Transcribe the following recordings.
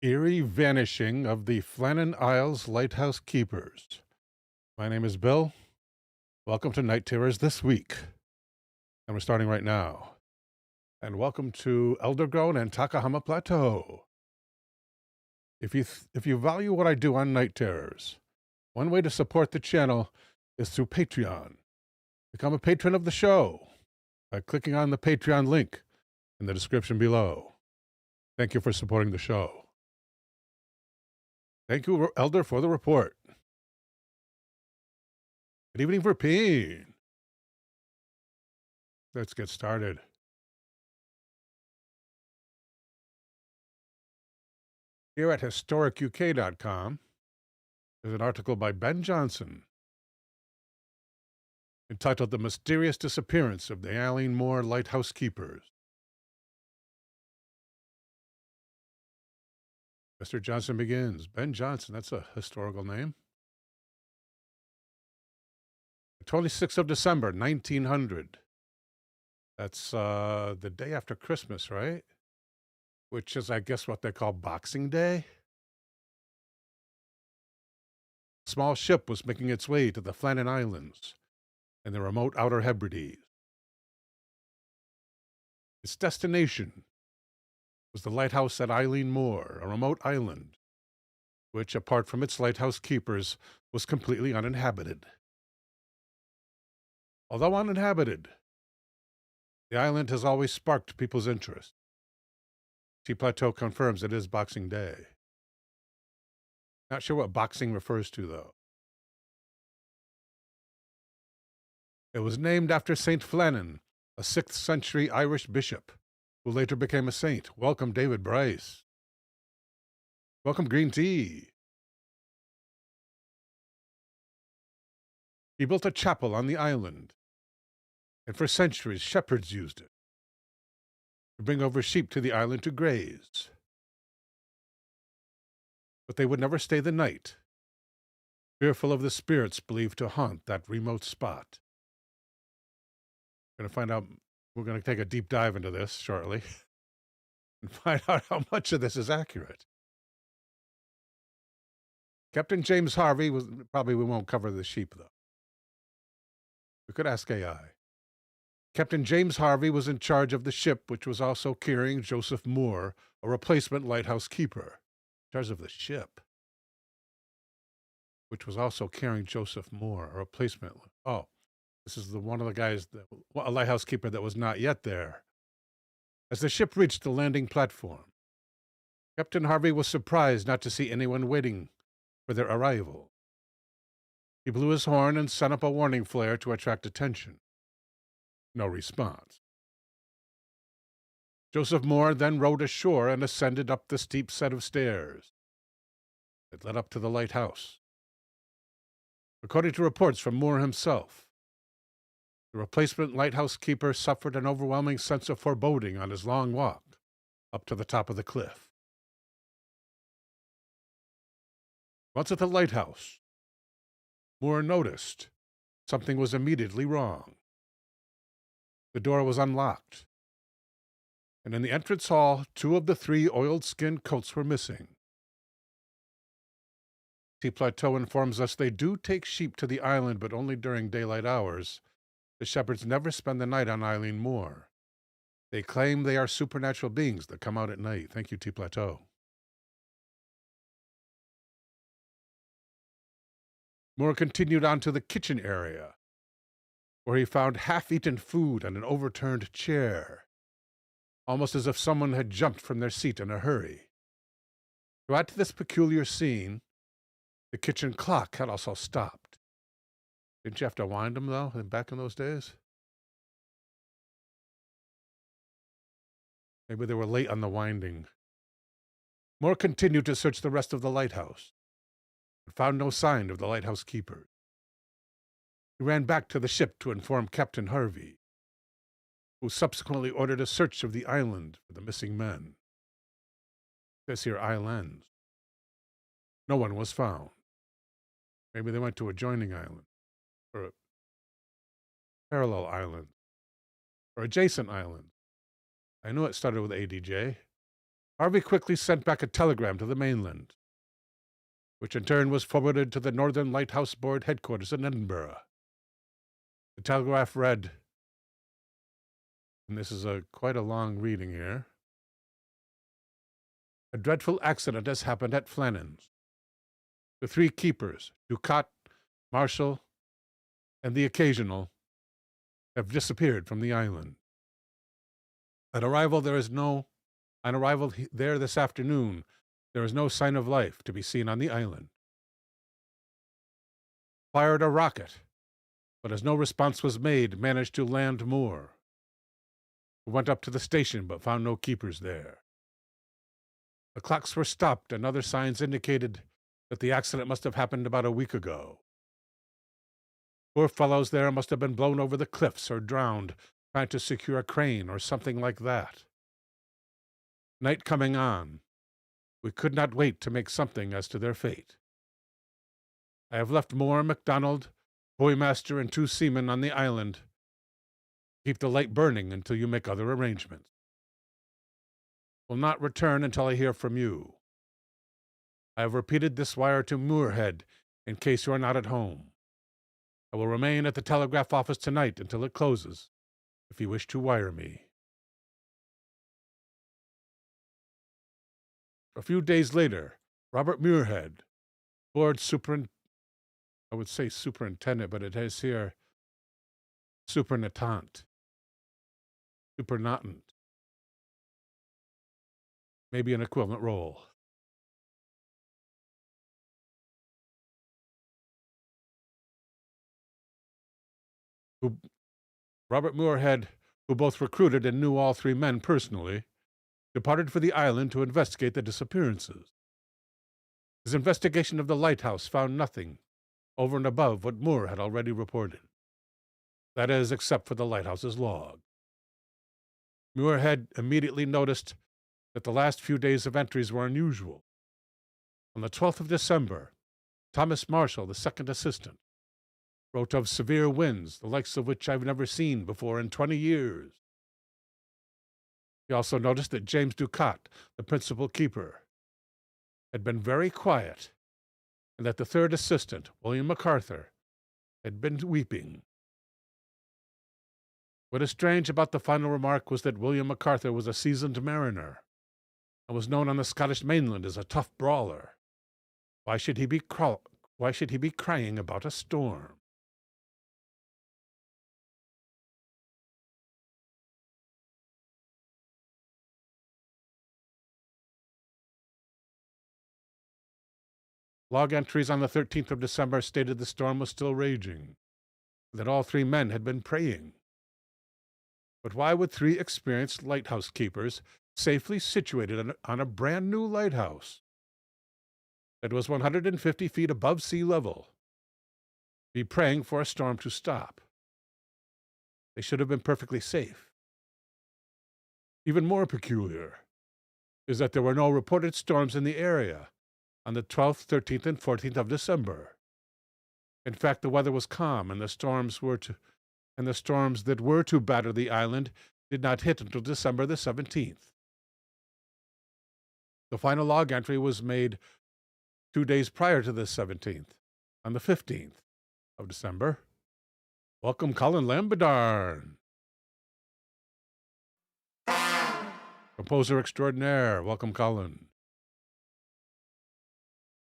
Eerie Vanishing of the Flannan Isles Lighthouse Keepers. My name is Bill. Welcome to Night Terrors this week. And we're starting right now. And welcome to Eldergrown and Takahama Plateau. If you value what I do on Night Terrors, one way to support the channel is through Patreon. Become a patron of the show by clicking on the Patreon link in the description below. Thank you for supporting the show. Thank you, Elder, for the report. Good evening, Verpeen. Let's get started. Here at historicuk.com, there's an article by Ben Johnson entitled The Mysterious Disappearance of the Eileen Moore Lighthouse Keepers. Mr. Johnson begins. Ben Johnson, that's a historical name. The 26th of December, 1900. That's the day after Christmas, right? Which is, I guess, what they call Boxing Day. A small ship was making its way to the Flannan Islands in the remote Outer Hebrides. Its destination was the lighthouse at Eileen Moore, a remote island, which, apart from its lighthouse keepers, was completely uninhabited. Although uninhabited, the island has always sparked people's interest. T Plateau confirms it is Boxing Day. Not sure what boxing refers to, though. It was named after St. Flannan, a 6th century Irish bishop, who later became a saint. Welcome, David Bryce. Welcome, Green Tea. He built a chapel on the island, and for centuries shepherds used it to bring over sheep to the island to graze. But they would never stay the night, fearful of the spirits believed to haunt that remote spot. We're going to take a deep dive into this shortly and find out how much of this is accurate. Captain James Harvey we won't cover the sheep, though. We could ask AI. Captain James Harvey was in charge of the ship, which was also carrying Joseph Moore, a replacement lighthouse keeper. In charge of the ship, which was also carrying Joseph Moore, a replacement. Oh, this is one of the guys, a lighthouse keeper that was not yet there. As the ship reached the landing platform, Captain Harvey was surprised not to see anyone waiting for their arrival. He blew his horn and sent up a warning flare to attract attention. No response. Joseph Moore then rowed ashore and ascended up the steep set of stairs that led up to the lighthouse. According to reports from Moore himself, the replacement lighthouse keeper suffered an overwhelming sense of foreboding on his long walk up to the top of the cliff. Once at the lighthouse, Moore noticed something was immediately wrong. The door was unlocked, and in the entrance hall, 2 of the 3 oiled-skin coats were missing. T Plateau informs us they do take sheep to the island, but only during daylight hours. The shepherds never spend the night on Eileen Moore. They claim they are supernatural beings that come out at night. Thank you, T Plateau. Moore continued on to the kitchen area, where he found half-eaten food and an overturned chair, almost as if someone had jumped from their seat in a hurry. To add to this peculiar scene, the kitchen clock had also stopped. Didn't you have to wind them, though, back in those days? Maybe they were late on the winding. Moore continued to search the rest of the lighthouse, but found no sign of the lighthouse keeper. He ran back to the ship to inform Captain Harvey, who subsequently ordered a search of the island for the missing men. It says here, islands. No one was found. Maybe they went to adjoining island, or a parallel island, or adjacent island. I knew it started with ADJ. Harvey quickly sent back a telegram to the mainland, which in turn was forwarded to the Northern Lighthouse Board headquarters in Edinburgh. The telegraph read, and this is quite a long reading here, "A dreadful accident has happened at Flannan's. The 3 keepers, Ducat, Marshall, and the Occasional, have disappeared from the island. On arrival there this afternoon, there is no sign of life to be seen on the island. Fired a rocket, but as no response was made, managed to land moor. Went up to the station, but found no keepers there. The clocks were stopped, and other signs indicated that the accident must have happened about a week ago. Poor fellows there must have been blown over the cliffs or drowned trying to secure a crane or something like that. Night coming on, we could not wait to make something as to their fate. I have left Moore, MacDonald, Boymaster, and 2 seamen on the island. Keep the light burning until you make other arrangements. Will not return until I hear from you. I have repeated this wire to Moorhead in case you are not at home. I will remain at the telegraph office tonight until it closes, if you wish to wire me." A few days later, Robert Muirhead, board superintendent, I would say superintendent, but it has here superintendent, maybe an equivalent role. Robert Muirhead, who both recruited and knew all 3 men personally, departed for the island to investigate the disappearances. His investigation of the lighthouse found nothing over and above what Moore had already reported. That is, except for the lighthouse's log. Muirhead immediately noticed that the last few days of entries were unusual. On the 12th of December, Thomas Marshall, the second assistant, wrote of severe winds, the likes of which I've never seen before in 20 years. He also noticed that James Ducat, the principal keeper, had been very quiet, and that the third assistant, William MacArthur, had been weeping. What is strange about the final remark was that William MacArthur was a seasoned mariner, and was known on the Scottish mainland as a tough brawler. Why should he be crying about a storm? Log entries on the 13th of December stated the storm was still raging, that all 3 men had been praying. But why would 3 experienced lighthouse keepers, safely situated on a brand new lighthouse that was 150 feet above sea level, be praying for a storm to stop? They should have been perfectly safe. Even more peculiar is that there were no reported storms in the area on the 12th, 13th, and 14th of December. In fact, the weather was calm, and the storms that were to batter the island did not hit until December the 17th. The final log entry was made 2 days prior to the 17th, on the 15th of December. Welcome, Colin Lambedarn. Composer extraordinaire. Welcome, Colin.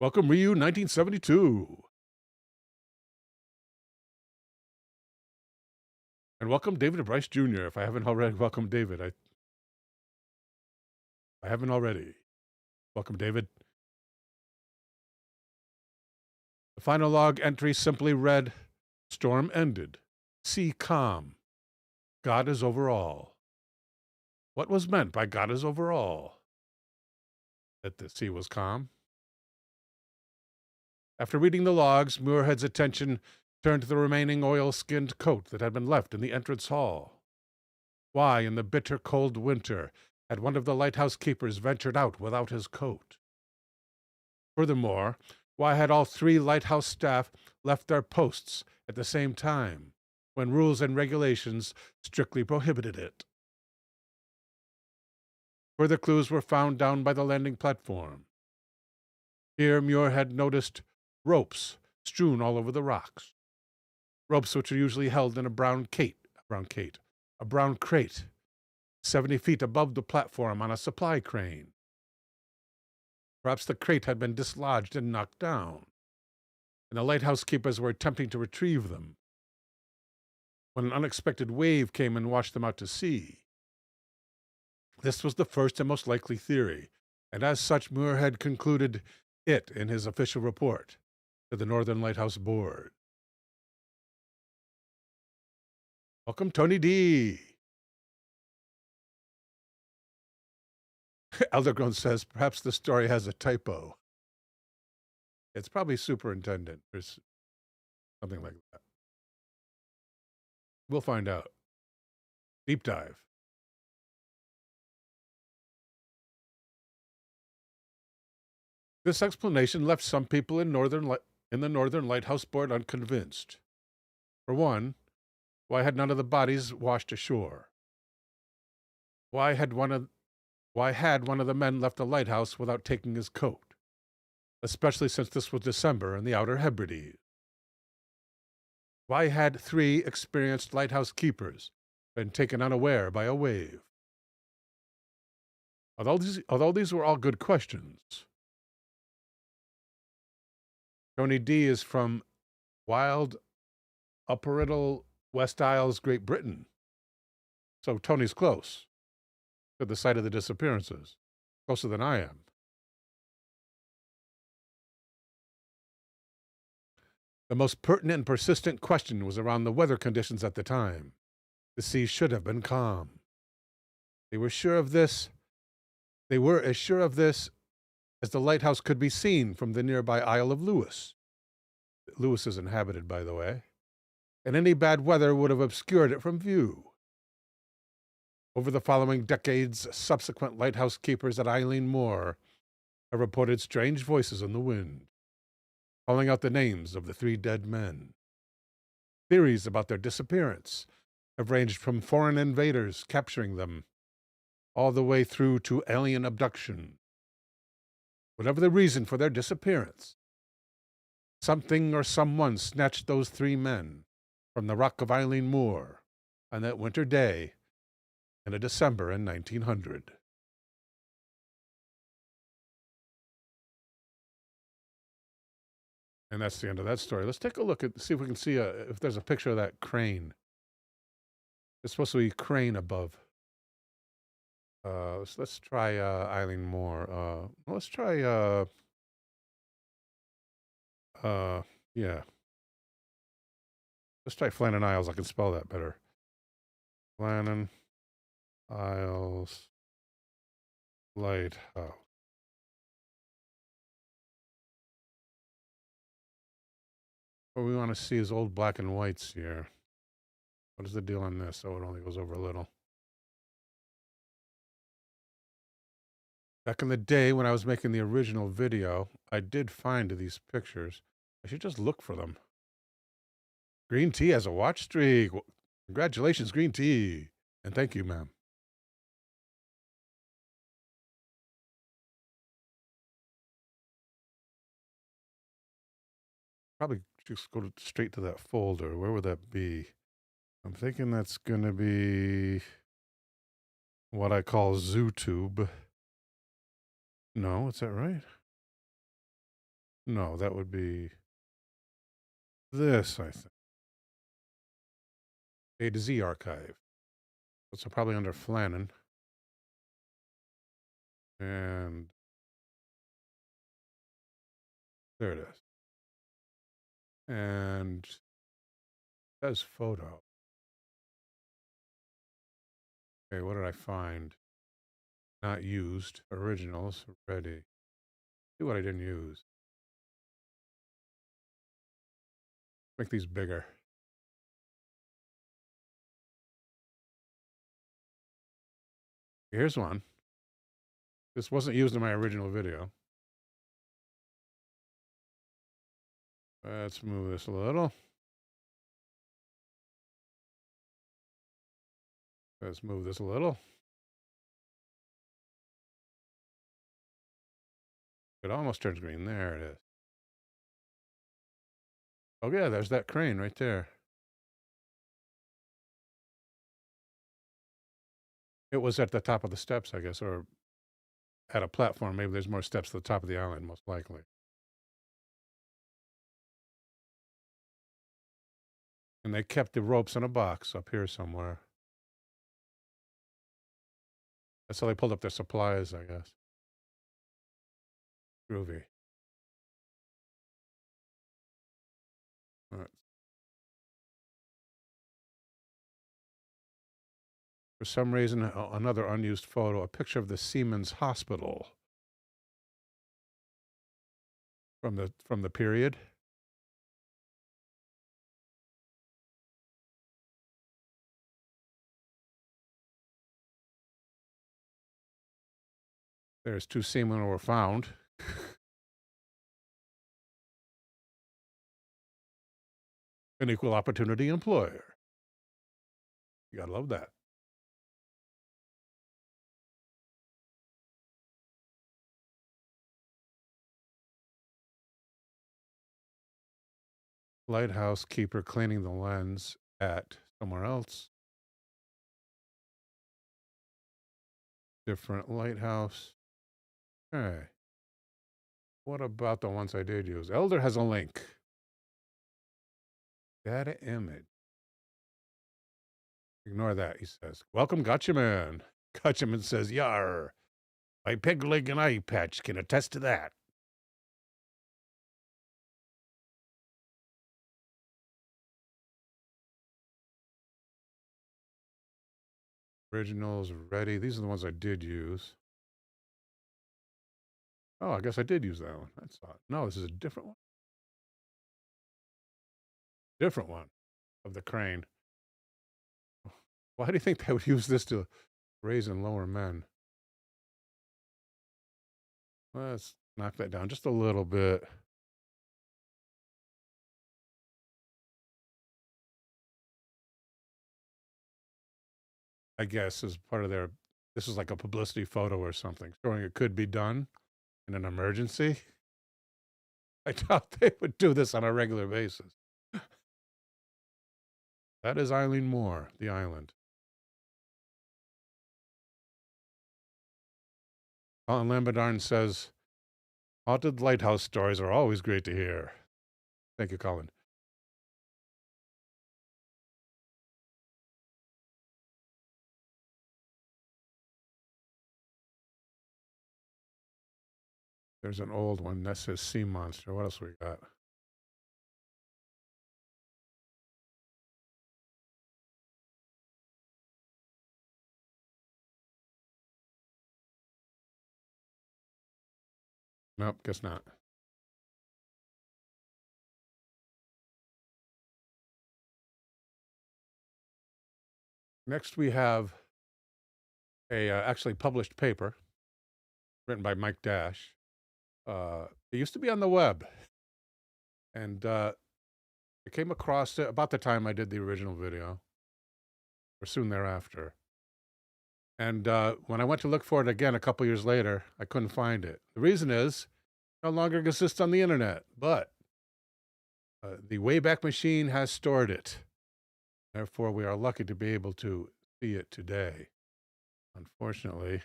Welcome, Ryu 1972. And welcome, David Bryce Jr. If I haven't already, welcome, David. I haven't already. Welcome, David. The final log entry simply read, "Storm ended. Sea calm. God is over all." What was meant by God is over all? That the sea was calm? After reading the logs, Muirhead's attention turned to the remaining oil-skinned coat that had been left in the entrance hall. Why, in the bitter cold winter, had one of the lighthouse keepers ventured out without his coat? Furthermore, why had all 3 lighthouse staff left their posts at the same time, when rules and regulations strictly prohibited it? Further clues were found down by the landing platform. Here, Muir had noticed ropes strewn all over the rocks. Ropes which are usually held in a brown crate, 70 feet above the platform on a supply crane. Perhaps the crate had been dislodged and knocked down, and the lighthouse keepers were attempting to retrieve them when an unexpected wave came and washed them out to sea. This was the first and most likely theory, and as such, Muir had concluded it in his official report to the Northern Lighthouse Board. Welcome, Tony D. Eldergrown says, perhaps the story has a typo. It's probably superintendent or something like that. We'll find out. Deep dive. This explanation left some people in the Northern Lighthouse Board unconvinced. For one, why had none of the bodies washed ashore? Why had one of the men left the lighthouse without taking his coat, especially since this was December in the Outer Hebrides? Why had 3 experienced lighthouse keepers been taken unaware by a wave? Although these were all good questions, Tony D is from wild Upper West Isles, Great Britain. So Tony's close to the site of the disappearances, closer than I am. The most pertinent and persistent question was around the weather conditions at the time. The sea should have been calm. They were as sure of this as the lighthouse could be seen from the nearby Isle of Lewis. Lewis is inhabited, by the way, and any bad weather would have obscured it from view. Over the following decades, subsequent lighthouse keepers at Eileen Moor have reported strange voices in the wind, calling out the names of the 3 dead men. Theories about their disappearance have ranged from foreign invaders capturing them all the way through to alien abduction. Whatever the reason for their disappearance, something or someone snatched those 3 men from the rock of Eileen Moor on that winter day in a December in 1900. And that's the end of that story. Let's take a look at, see if we can see if there's a picture of that crane. It's supposed to be crane above. Let's try Eileen Moore. Let's try yeah. Let's try Flannan Isles. I can spell that better. Flannan Isles Lighthouse. What we want to see is old black and whites here. What is the deal on this? Oh, it only goes over a little. Back in the day when I was making the original video, I did find these pictures. I should just look for them. Green Tea has a watch streak. Congratulations, Green Tea. And thank you, ma'am. Probably just go straight to that folder. Where would that be? I'm thinking that's going to be what I call ZooTube. No, is that right? No, that would be this, I think. A to Z archive. It's probably under Flannan. And there it is. And it says photo. Okay, what did I find? Not used. Originals. Ready. See what I didn't use. Make these bigger. Here's one. This wasn't used in my original video. Let's move this a little. Let's move this a little. It almost turns green. There it is. Oh, yeah, there's that crane right there. It was at the top of the steps, I guess, or at a platform. Maybe there's more steps to the top of the island, most likely. And they kept the ropes in a box up here somewhere. That's how they pulled up their supplies, I guess. Groovy. All right. For some reason, another unused photo, a picture of the Seamen's Hospital from the period. There's 2 seamen who were found. An equal opportunity employer. You gotta love that. Lighthouse keeper cleaning the lens at somewhere else. Different lighthouse. Hey. What about the ones I did use? Elder has a link. Data image. Ignore that, he says. Welcome, Gotcha Man. Gotcha Man says, Yar. My peg leg and eye patch can attest to that. Originals ready. These are the ones I did use. Oh, I guess I did use that one. That's odd. No, this is a different one. Different one of the crane. Why do you think they would use this to raise and lower men? Let's knock that down just a little bit. I guess as part of their, this is like a publicity photo or something, showing it could be done in an emergency. I doubt they would do this on a regular basis. That is Eileen Moore, the island. Colin Lambedarn says, haunted lighthouse stories are always great to hear. Thank you, Colin. There's an old one that says Sea Monster. What else we got? Nope, guess not. Next, we have a actually published paper written by Mike Dash. It used to be on the web, and I came across it about the time I did the original video, or soon thereafter. And when I went to look for it again a couple years later, I couldn't find it. The reason is it no longer exists on the internet, but the Wayback Machine has stored it. Therefore, we are lucky to be able to see it today. Unfortunately,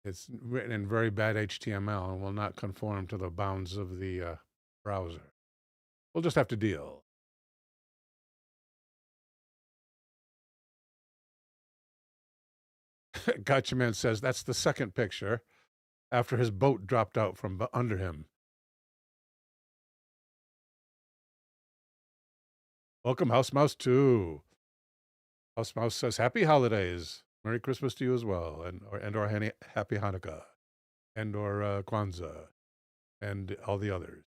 it's written in very bad HTML and will not conform to the bounds of the browser. We'll just have to deal. Gotcha Man says that's the second picture after his boat dropped out from under him. Welcome, House Mouse 2. House Mouse says, happy holidays. Merry Christmas to you as well. And or happy Hanukkah. And or Kwanzaa. And all the others.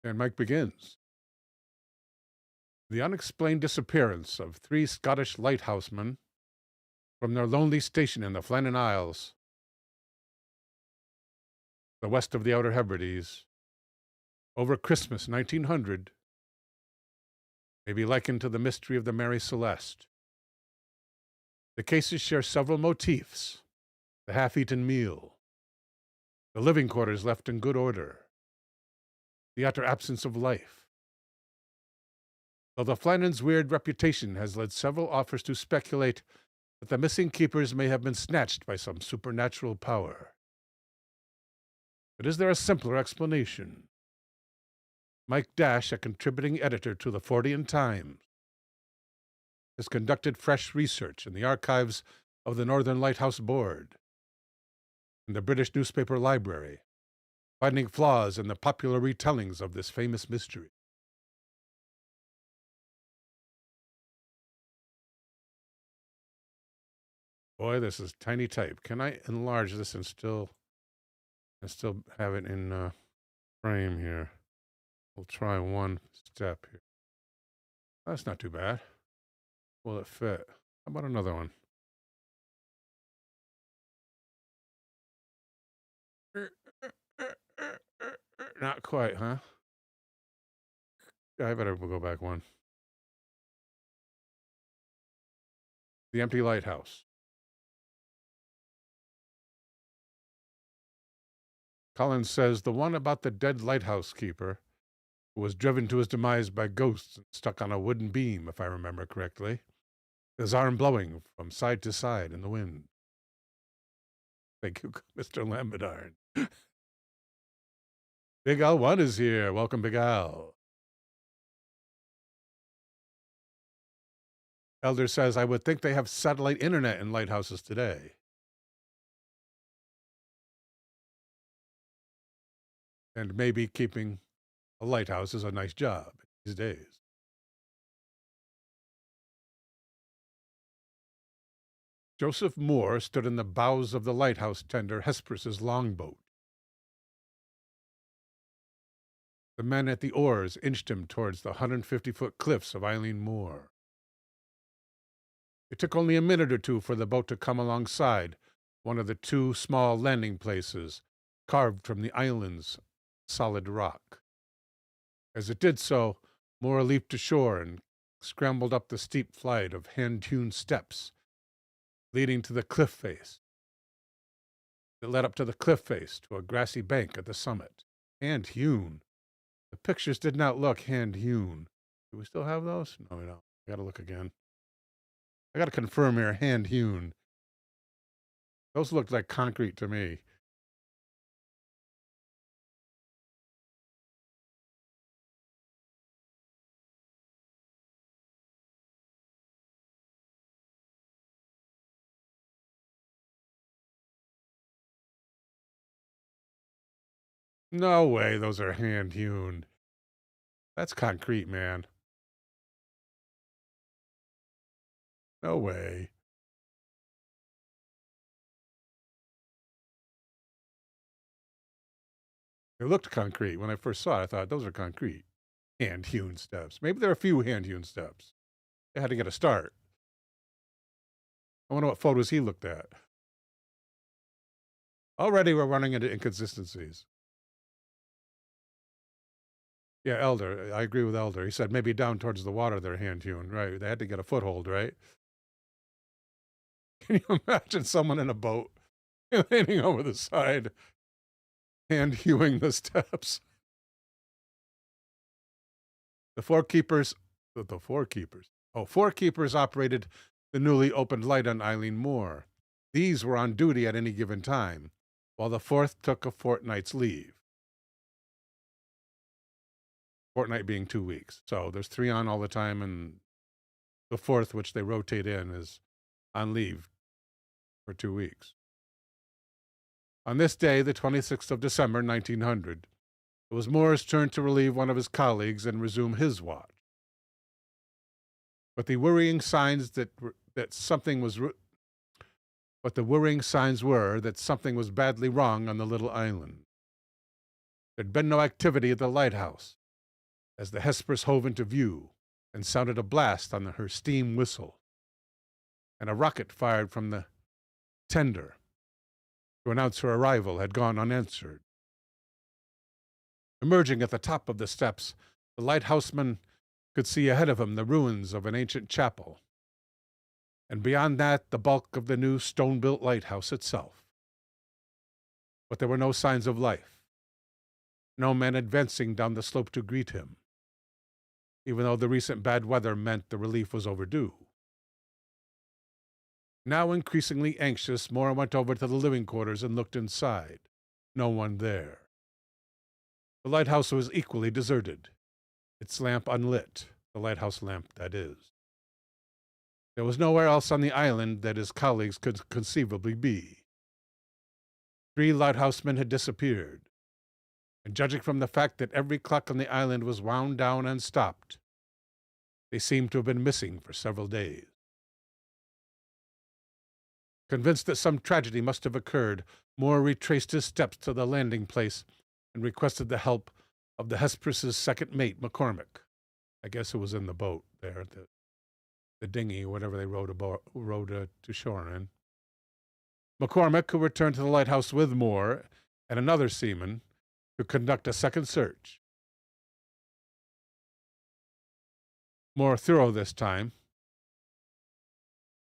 And Mike begins. The unexplained disappearance of 3 Scottish lighthousemen from their lonely station in the Flannan Isles, the west of the Outer Hebrides, over Christmas 1900, may be likened to the mystery of the Mary Celeste. The cases share several motifs: the half-eaten meal, the living quarters left in good order, the utter absence of life. Though the Flannans' weird reputation has led several authors to speculate that the missing keepers may have been snatched by some supernatural power. But is there a simpler explanation? Mike Dash, a contributing editor to the Fortean Times, has conducted fresh research in the archives of the Northern Lighthouse Board and the British Newspaper Library, finding flaws in the popular retellings of this famous mystery. Boy, this is tiny type. Can I enlarge this and still have it in frame here? We'll try one step here. That's not too bad. Will it fit? How about another one? Not quite, huh? I better go back one. The Empty Lighthouse. Collins says the one about the dead lighthouse keeper who was driven to his demise by ghosts and stuck on a wooden beam, if I remember correctly, his arm blowing from side to side in the wind. Thank you, Mr. Lambedarn. Big Al1 is here. Welcome, Big Al. Elder says, I would think they have satellite internet in lighthouses today. And maybe keeping a lighthouse is a nice job these days. Joseph Moore stood in the bows of the lighthouse tender Hesperus's longboat. The men at the oars inched him towards the 150-foot cliffs of Eileen Moor. It took only a minute or two for the boat to come alongside one of the two small landing places carved from the island's solid rock. As it did so, Moore leaped ashore and scrambled up the steep flight of hand-hewn steps leading to the cliff face. It led up to the cliff face to a grassy bank at the summit. Hand-hewn. The pictures did not look hand-hewn. Do we still have those? No, we don't. I gotta look again. I gotta confirm here, hand-hewn. Those looked like concrete to me. No way those are hand-hewn. That's concrete, man. No way. It looked concrete. When I first saw it, I thought, those are concrete. Hand-hewn steps. Maybe there are a few hand-hewn steps. They had to get a start. I wonder what photos he looked at. Already we're running into inconsistencies. Yeah, Elder. I agree with Elder. He said maybe down towards the water they're hand-hewn. Right. They had to get a foothold, right? Can you imagine someone in a boat leaning over the side, hand-hewing the steps? Four keepers operated the newly opened light on Eileen Moor. These were on duty at any given time, while the fourth took a fortnight's leave. Fortnight being 2 weeks. So there's 3 on all the time, and the fourth, which they rotate in, is on leave for 2 weeks. On this day, the 26th of December, 1900, it was Moore's turn to relieve one of his colleagues and resume his watch. But the worrying signs that something was badly wrong on the little island. There'd been no activity at the lighthouse as the Hesperus hove into view and sounded a blast on her steam whistle, and a rocket fired from the tender to announce her arrival had gone unanswered. Emerging at the top of the steps, the lighthouseman could see ahead of him the ruins of an ancient chapel, and beyond that the bulk of the new stone-built lighthouse itself. But there were no signs of life, no men advancing down the slope to greet him, even though the recent bad weather meant the relief was overdue. Now increasingly anxious, Moore went over to the living quarters and looked inside. No one there. The lighthouse was equally deserted, its lamp unlit, the lighthouse lamp, that is. There was nowhere else on the island that his colleagues could conceivably be. 3 lighthousemen had disappeared, and judging from the fact that every clock on the island was wound down and stopped, they seemed to have been missing for several days. Convinced that some tragedy must have occurred, Moore retraced his steps to the landing place and requested the help of the Hesperus's second mate, McCormick. I guess who was in the boat there, the dinghy, whatever they rowed to shore in. McCormick, who returned to the lighthouse with Moore and another seaman, to conduct a second search. More thorough this time,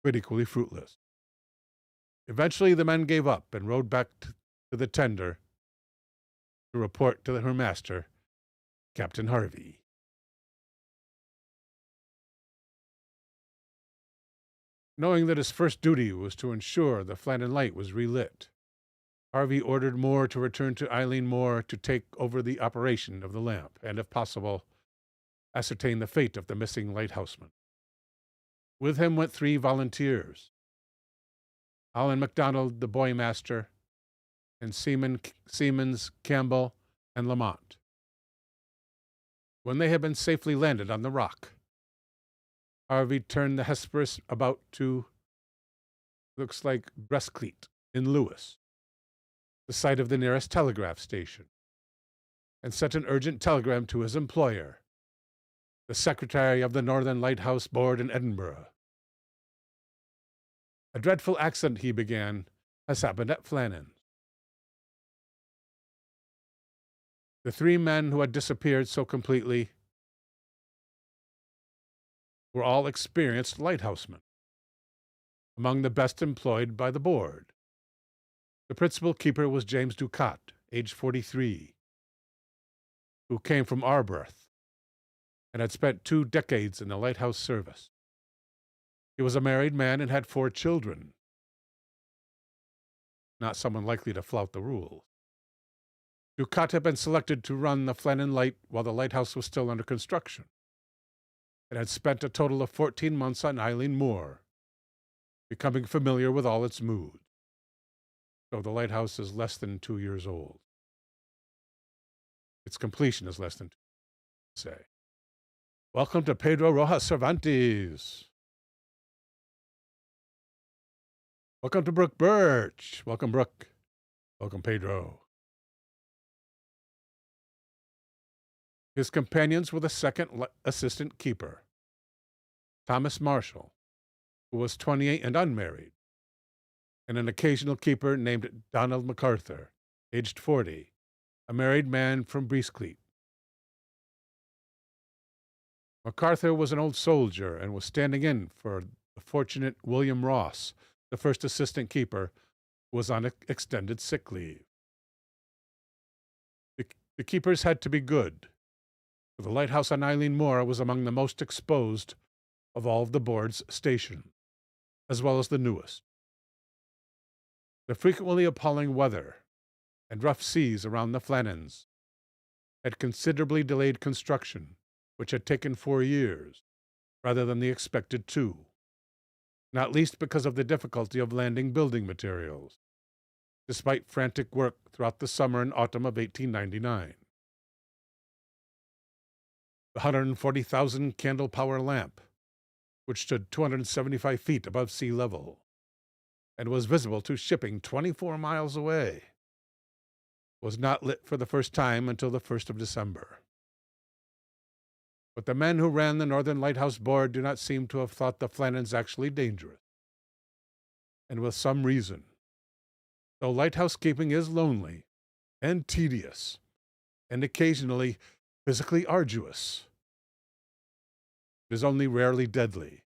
but equally fruitless. Eventually the men gave up and rowed back to the tender to report to her master, Captain Harvey. Knowing that his first duty was to ensure the Flannan light was relit, Harvey ordered Moore to return to Eileen Moore to take over the operation of the lamp and, if possible, ascertain the fate of the missing lighthouseman. With him went 3 volunteers: Alan MacDonald, the boymaster, and Seamans Campbell and Lamont. When they had been safely landed on the rock, Harvey turned the Hesperus about to, looks like, Brestcleat in Lewis, the site of the nearest telegraph station, and sent an urgent telegram to his employer, the secretary of the Northern Lighthouse Board in Edinburgh. "A dreadful accident," he began, "has happened at Flannan. The 3 men who had disappeared so completely were all experienced lighthousemen, among the best employed by the board. The principal keeper was James Ducat, aged 43, who came from Arbroath and had spent 2 decades in the lighthouse service. He was a married man and had 4 children. Not someone likely to flout the rules. Ducat had been selected to run the Flannan Light while the lighthouse was still under construction, and had spent a total of 14 months on Eileen Moore, becoming familiar with all its moods. So the lighthouse is less than 2 years old. Its completion is less than 2 years, say. Welcome to Pedro Rojas Cervantes. Welcome to Brooke Birch. Welcome, Brooke. Welcome, Pedro. His companions were the second assistant keeper, Thomas Marshall, who was 28 and unmarried, and an occasional keeper named Donald MacArthur, aged 40, a married man from Brestcleat. MacArthur was an old soldier and was standing in for the fortunate William Ross, the first assistant keeper, who was on extended sick leave. The keepers had to be good. The lighthouse on Eileen Moore was among the most exposed of all of the board's stations, as well as the newest. The frequently appalling weather and rough seas around the Flannans had considerably delayed construction, which had taken 4 years, rather than the expected 2, not least because of the difficulty of landing building materials, despite frantic work throughout the summer and autumn of 1899. The 140,000 candle power lamp, which stood 275 feet above sea level and was visible to shipping 24 miles away, was not lit for the first time until the 1st of December. But the men who ran the Northern Lighthouse Board do not seem to have thought the Flannans actually dangerous, and with some reason. Though lighthouse keeping is lonely and tedious and occasionally physically arduous, It is only rarely deadly.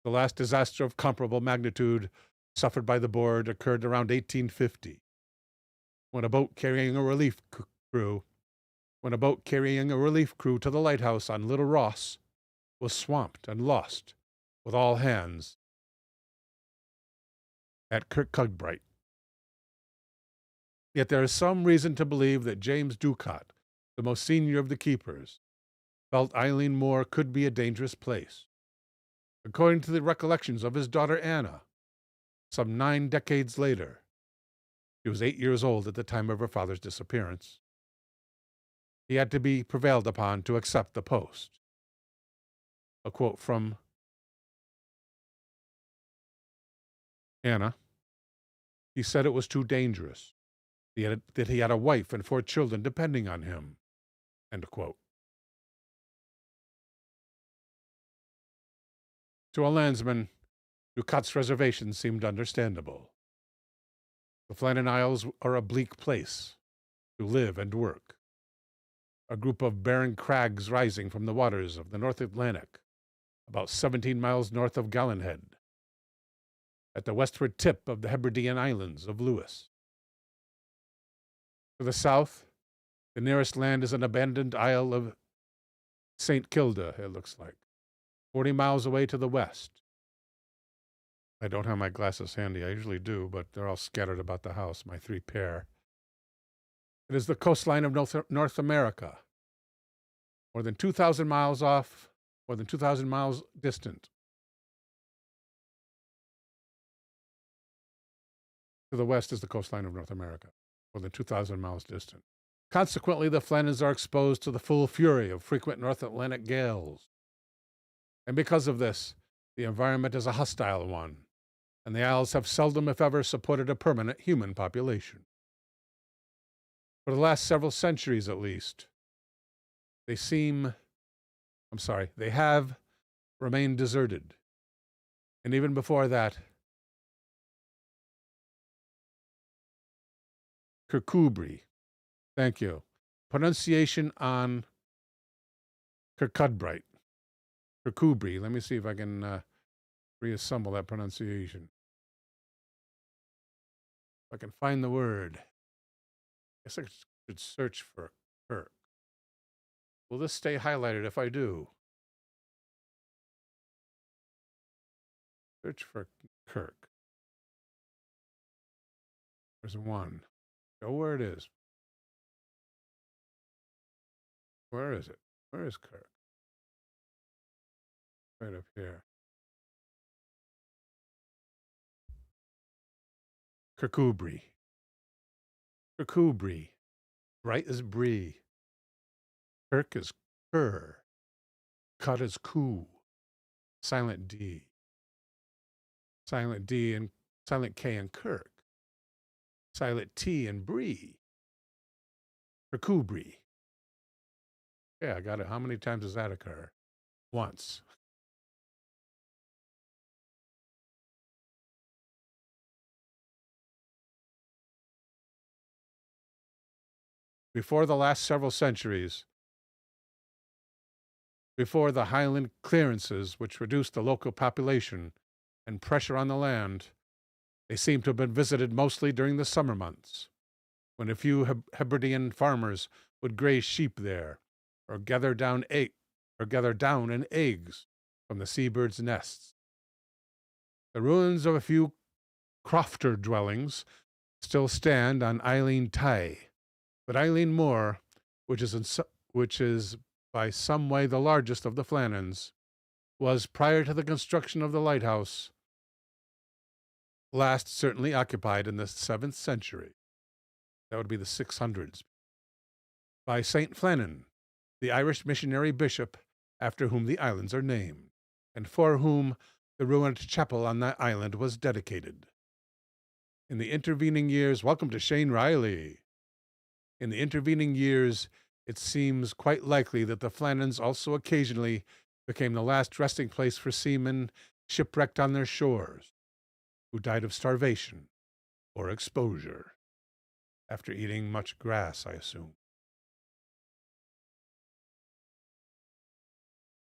The last disaster of comparable magnitude suffered by the board occurred around 1850, when a boat carrying a relief crew to the lighthouse on Little Ross was swamped and lost with all hands at Kirkcudbright. Yet there is some reason to believe that James Ducat, the most senior of the keepers, felt Eileen Moor could be a dangerous place. According to the recollections of his daughter Anna, some 9 decades later, she was 8 years old at the time of her father's disappearance, he had to be prevailed upon to accept the post. A quote from Anna. He said it was too dangerous, that he had a wife and 4 children depending on him. End quote. To a landsman, Ducat's reservation seemed understandable. The Flannan Isles are a bleak place to live and work. A group of barren crags rising from the waters of the North Atlantic, about 17 miles north of Gallenhead, at the westward tip of the Hebridean Islands of Lewis. To the south, the nearest land is an abandoned isle of St. Kilda, it looks like, 40 miles away to the west. I don't have my glasses handy. I usually do, but they're all scattered about the house, my 3 pair. It is the coastline of North America, more than 2,000 miles off, more than 2,000 miles distant. To the west is the coastline of North America, more than 2,000 miles distant. Consequently, the Flannans are exposed to the full fury of frequent North Atlantic gales. And because of this, the environment is a hostile one, and the Isles have seldom, if ever, supported a permanent human population. For the last several centuries at least, they have remained deserted. And even before that, Kirkcudbright. Thank you. Pronunciation on Kirkcudbright. Kirkcudbright. Let me see if I can reassemble that pronunciation. If I can find the word. I guess I should search for Kirk. Will this stay highlighted if I do? Search for Kirk. There's one. Go where it is. Where is it? Where is Kirk? Right up here. Kirkcudbright. Kirkcudbright. Bright is Bree. Kirk is Ker. Cut is Coo. Silent D. Silent D and silent K in Kirk. Silent T in Bree. Kirkcudbright. Yeah, I got it. How many times does that occur? Once. Before the last several centuries, before the highland clearances which reduced the local population and pressure on the land, they seem to have been visited mostly during the summer months, when a few Hebridean farmers would graze sheep there, or gather down in eggs from the seabirds' nests. The ruins of a few crofter dwellings still stand on Eileen Tye, but Eileen Moor, which is by some way the largest of the Flannans, was, prior to the construction of the lighthouse, last certainly occupied in the 7th century. That would be the 600s. By St. Flannan, the Irish missionary bishop after whom the islands are named, and for whom the ruined chapel on that island was dedicated. In the intervening years, welcome to Shane Riley. In the intervening years, it seems quite likely that the Flannans also occasionally became the last resting place for seamen shipwrecked on their shores, who died of starvation or exposure, after eating much grass, I assume.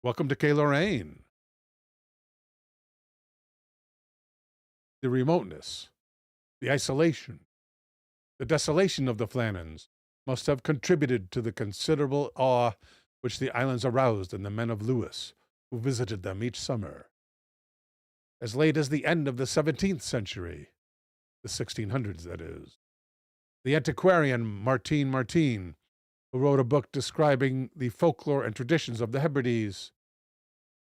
Welcome to Kay Lorraine. The remoteness, the isolation, the desolation of the Flannans must have contributed to the considerable awe which the islands aroused in the men of Lewis, who visited them each summer. As late as the end of the 17th century, the 1600s that is, the antiquarian Martin, who wrote a book describing the folklore and traditions of the Hebrides,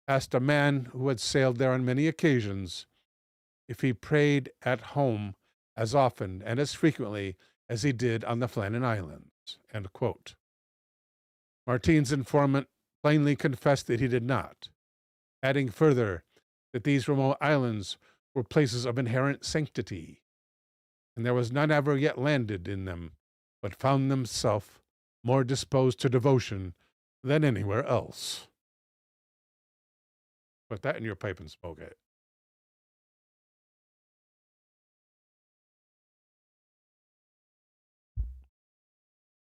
asked a man who had sailed there on many occasions if he prayed at home as often and as frequently as he did on the Flannan Islands. End quote. Martin's informant plainly confessed that he did not, adding further that these remote islands were places of inherent sanctity, and there was none ever yet landed in them, but found himself more disposed to devotion than anywhere else. Put that in your pipe and smoke it.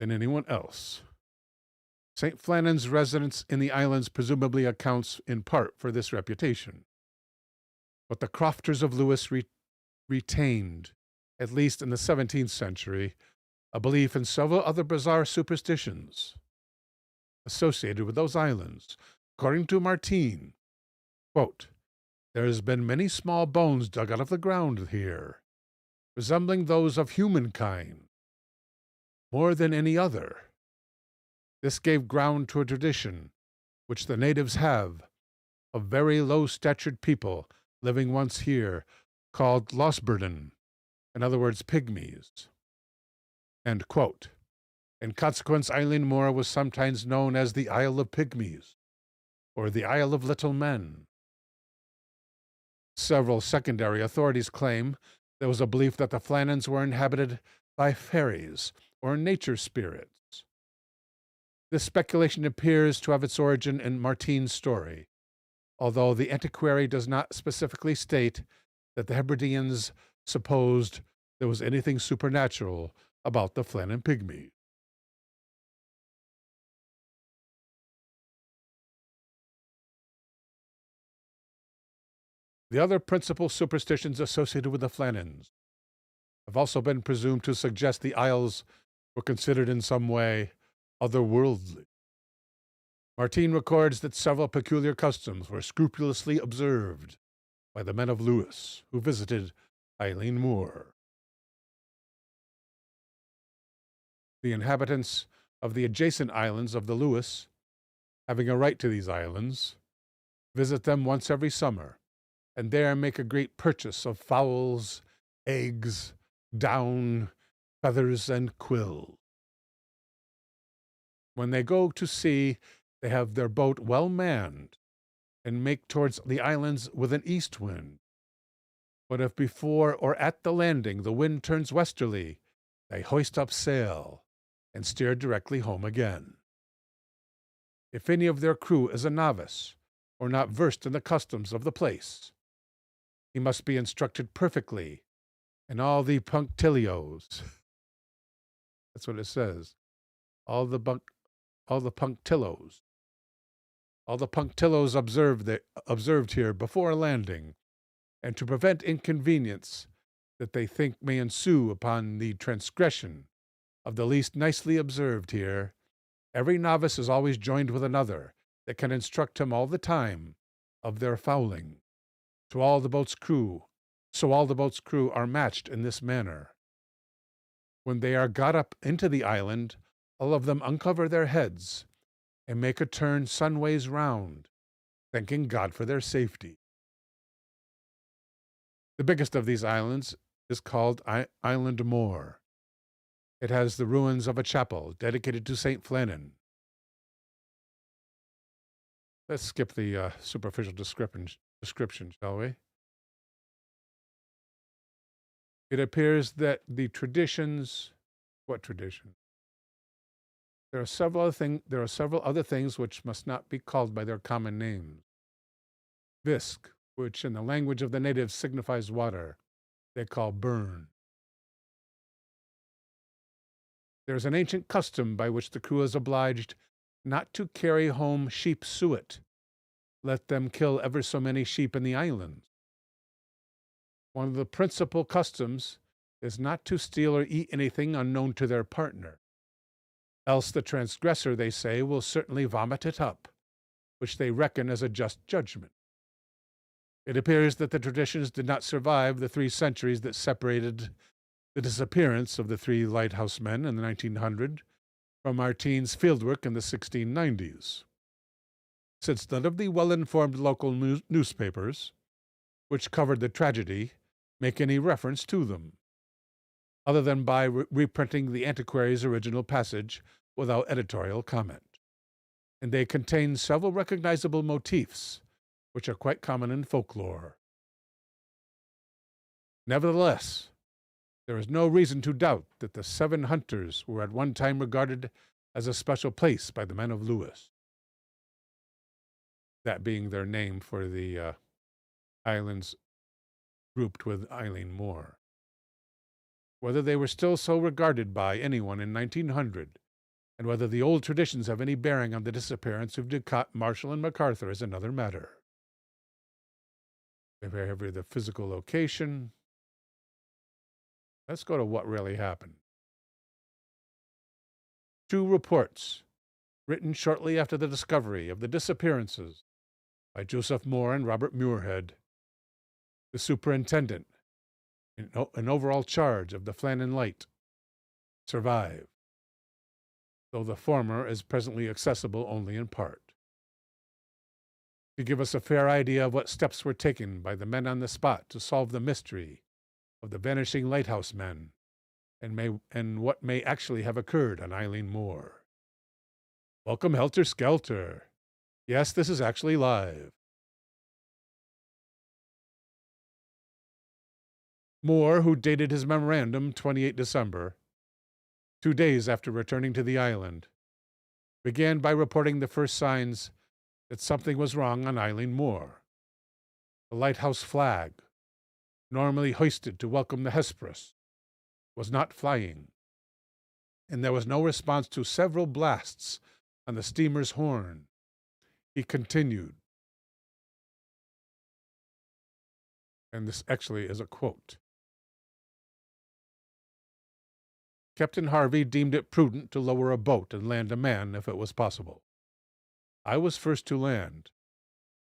Than anyone else. St. Flannan's residence in the islands presumably accounts in part for this reputation. But the crofters of Lewis retained, at least in the 17th century, a belief in several other bizarre superstitions associated with those islands. According to Martin, quote, "There has been many small bones dug out of the ground here, resembling those of humankind, more than any other. This gave ground to a tradition, which the natives have, of very low-statured people living once here, called Losberden, in other words, pygmies." End quote. In consequence, Eilean Mor was sometimes known as the Isle of Pygmies, or the Isle of Little Men. Several secondary authorities claim there was a belief that the Flannans were inhabited by fairies, or nature spirits. This speculation appears to have its origin in Martin's story, although the antiquary does not specifically state that the Hebrideans supposed there was anything supernatural about the Flannan pygmy. The other principal superstitions associated with the Flannans have also been presumed to suggest the isles were considered in some way otherworldly. Martin records that several peculiar customs were scrupulously observed by the men of Lewis, who visited Eilean Mor. The inhabitants of the adjacent islands of the Lewis, having a right to these islands, visit them once every summer, and there make a great purchase of fowls, eggs, down, feathers, and quill. When they go to sea, they have their boat well manned, and make towards the islands with an east wind. But if before or at the landing the wind turns westerly, they hoist up sail, and steer directly home again. If any of their crew is a novice, or not versed in the customs of the place, he must be instructed perfectly in all the punctilios. That's what it says. All the punctillos observed here before landing, and to prevent inconvenience that they think may ensue upon the transgression of the least nicely observed here, every novice is always joined with another that can instruct him all the time of their fowling. So all the boat's crew are matched in this manner. When they are got up into the island, all of them uncover their heads and make a turn sunways round, thanking God for their safety. The biggest of these islands is called Island Mor. It has the ruins of a chapel dedicated to St. Flannan. Let's skip the superficial description, shall we? It appears that the traditions... What tradition? There are several other things which must not be called by their common names. Visk, which in the language of the natives signifies water, they call burn. There is an ancient custom by which the crew is obliged not to carry home sheep suet let them kill ever so many sheep in the islands. One of the principal customs is not to steal or eat anything unknown to their partner. Else the transgressor, they say, will certainly vomit it up, which they reckon as a just judgment. It appears that the traditions did not survive the 3 centuries that separated the disappearance of the 3 lighthouse men in the 1900 from Martine's fieldwork in the 1690s. Since none of the well-informed local newspapers, which covered the tragedy, make any reference to them, other than by reprinting the antiquary's original passage without editorial comment. And they contain several recognizable motifs, which are quite common in folklore. Nevertheless, there is no reason to doubt that the 7 hunters were at one time regarded as a special place by the men of Lewis, that being their name for the islands grouped with Eileen Moore. Whether they were still so regarded by anyone in 1900, and whether the old traditions have any bearing on the disappearance of Ducat, Marshall, and MacArthur is another matter. If I have the physical location, let's go to what really happened. 2 reports, written shortly after the discovery of the disappearances by Joseph Moore and Robert Muirhead, the superintendent in overall charge of the Flannan Light, survive, though the former is presently accessible only in part. To give us a fair idea of what steps were taken by the men on the spot to solve the mystery of the vanishing lighthouse men, and what may actually have occurred on Eileen Moore. Welcome, Helter Skelter. Yes, this is actually live. Moore, who dated his memorandum 28 December, 2 days after returning to the island, began by reporting the first signs that something was wrong on Eileen Moore. The lighthouse flag, normally hoisted to welcome the Hesperus, was not flying, and there was no response to several blasts on the steamer's horn. He continued, and this actually is a quote. Captain Harvey deemed it prudent to lower a boat and land a man if it was possible. I was first to land,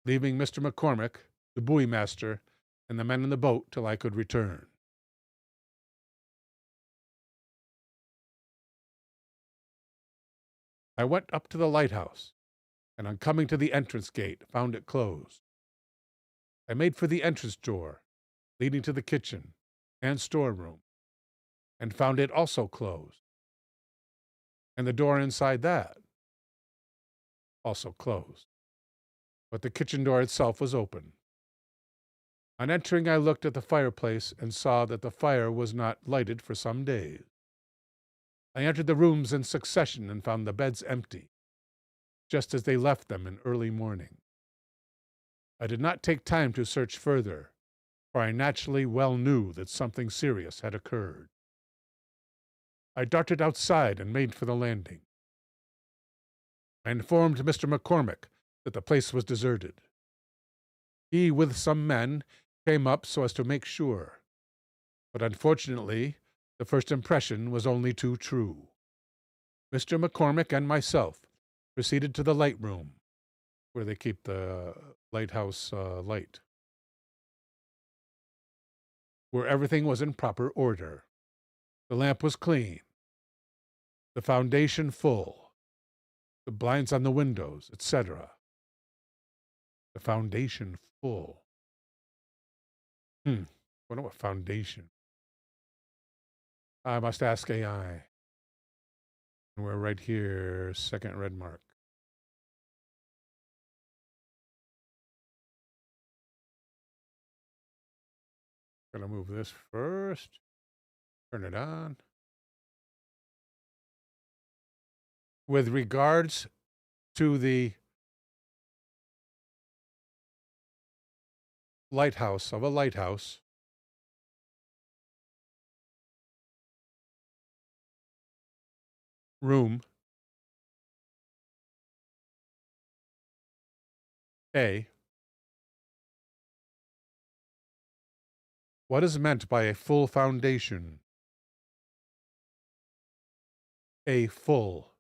leaving Mr. McCormick, the buoy master, and the men in the boat till I could return. I went up to the lighthouse, and on coming to the entrance gate, found it closed. I made for the entrance door, leading to the kitchen and storeroom, and found it also closed, and the door inside that also closed, but the kitchen door itself was open. On entering, I looked at the fireplace and saw that the fire was not lighted for some days. I entered the rooms in succession and found the beds empty, just as they left them in early morning. I did not take time to search further, for I naturally well knew that something serious had occurred. I darted outside and made for the landing. I informed Mr. McCormick that the place was deserted. He, with some men, came up so as to make sure, but unfortunately, the first impression was only too true. Mr. McCormick and myself proceeded to the light room, where they keep the lighthouse light, where everything was in proper order. The lamp was clean, the foundation full, the blinds on the windows, etc. The foundation full. Wonder what foundation. I must ask AI. And we're right here, second red mark. Gonna move this first. Turn it on. With regards to the lighthouse of a lighthouse, room, A. What is meant by a full foundation? A full.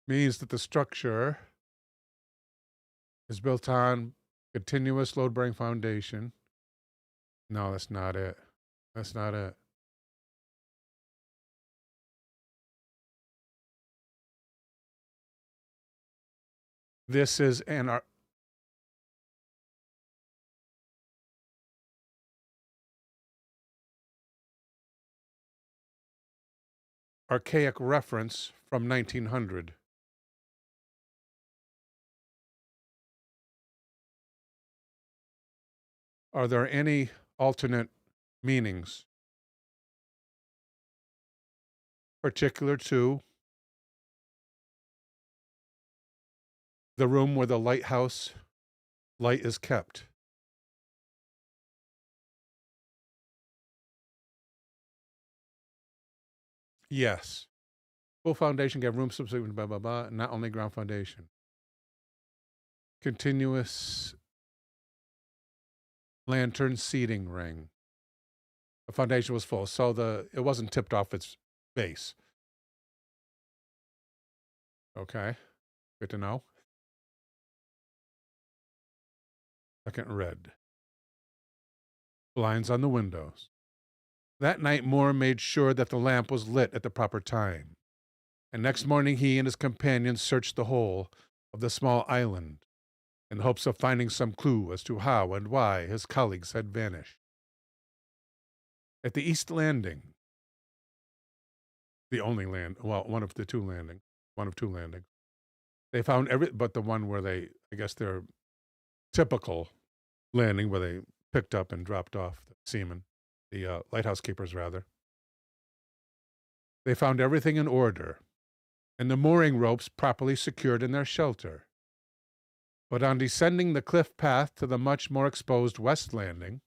Means that the structure is built on continuous load-bearing foundation. No, that's not it. That's not it. This is an archaic reference from 1900. Are there any alternate meanings particular to the room where the lighthouse light is kept? Yes. Full foundation gave room subsequent blah blah blah, not only ground foundation. Continuous lantern seating ring. The foundation was full, so it wasn't tipped off its base. Okay, good to know. Second red. Blinds on the windows. That night, Moore made sure that the lamp was lit at the proper time. And next morning, he and his companions searched the whole of the small island in hopes of finding some clue as to how and why his colleagues had vanished. At the East Landing, the only one of two landings, they found but the one where I guess their typical landing where they picked up and dropped off the seamen, the lighthouse keepers rather. They found everything in order, and the mooring ropes properly secured in their shelter. But on descending the cliff path to the much more exposed West Landing,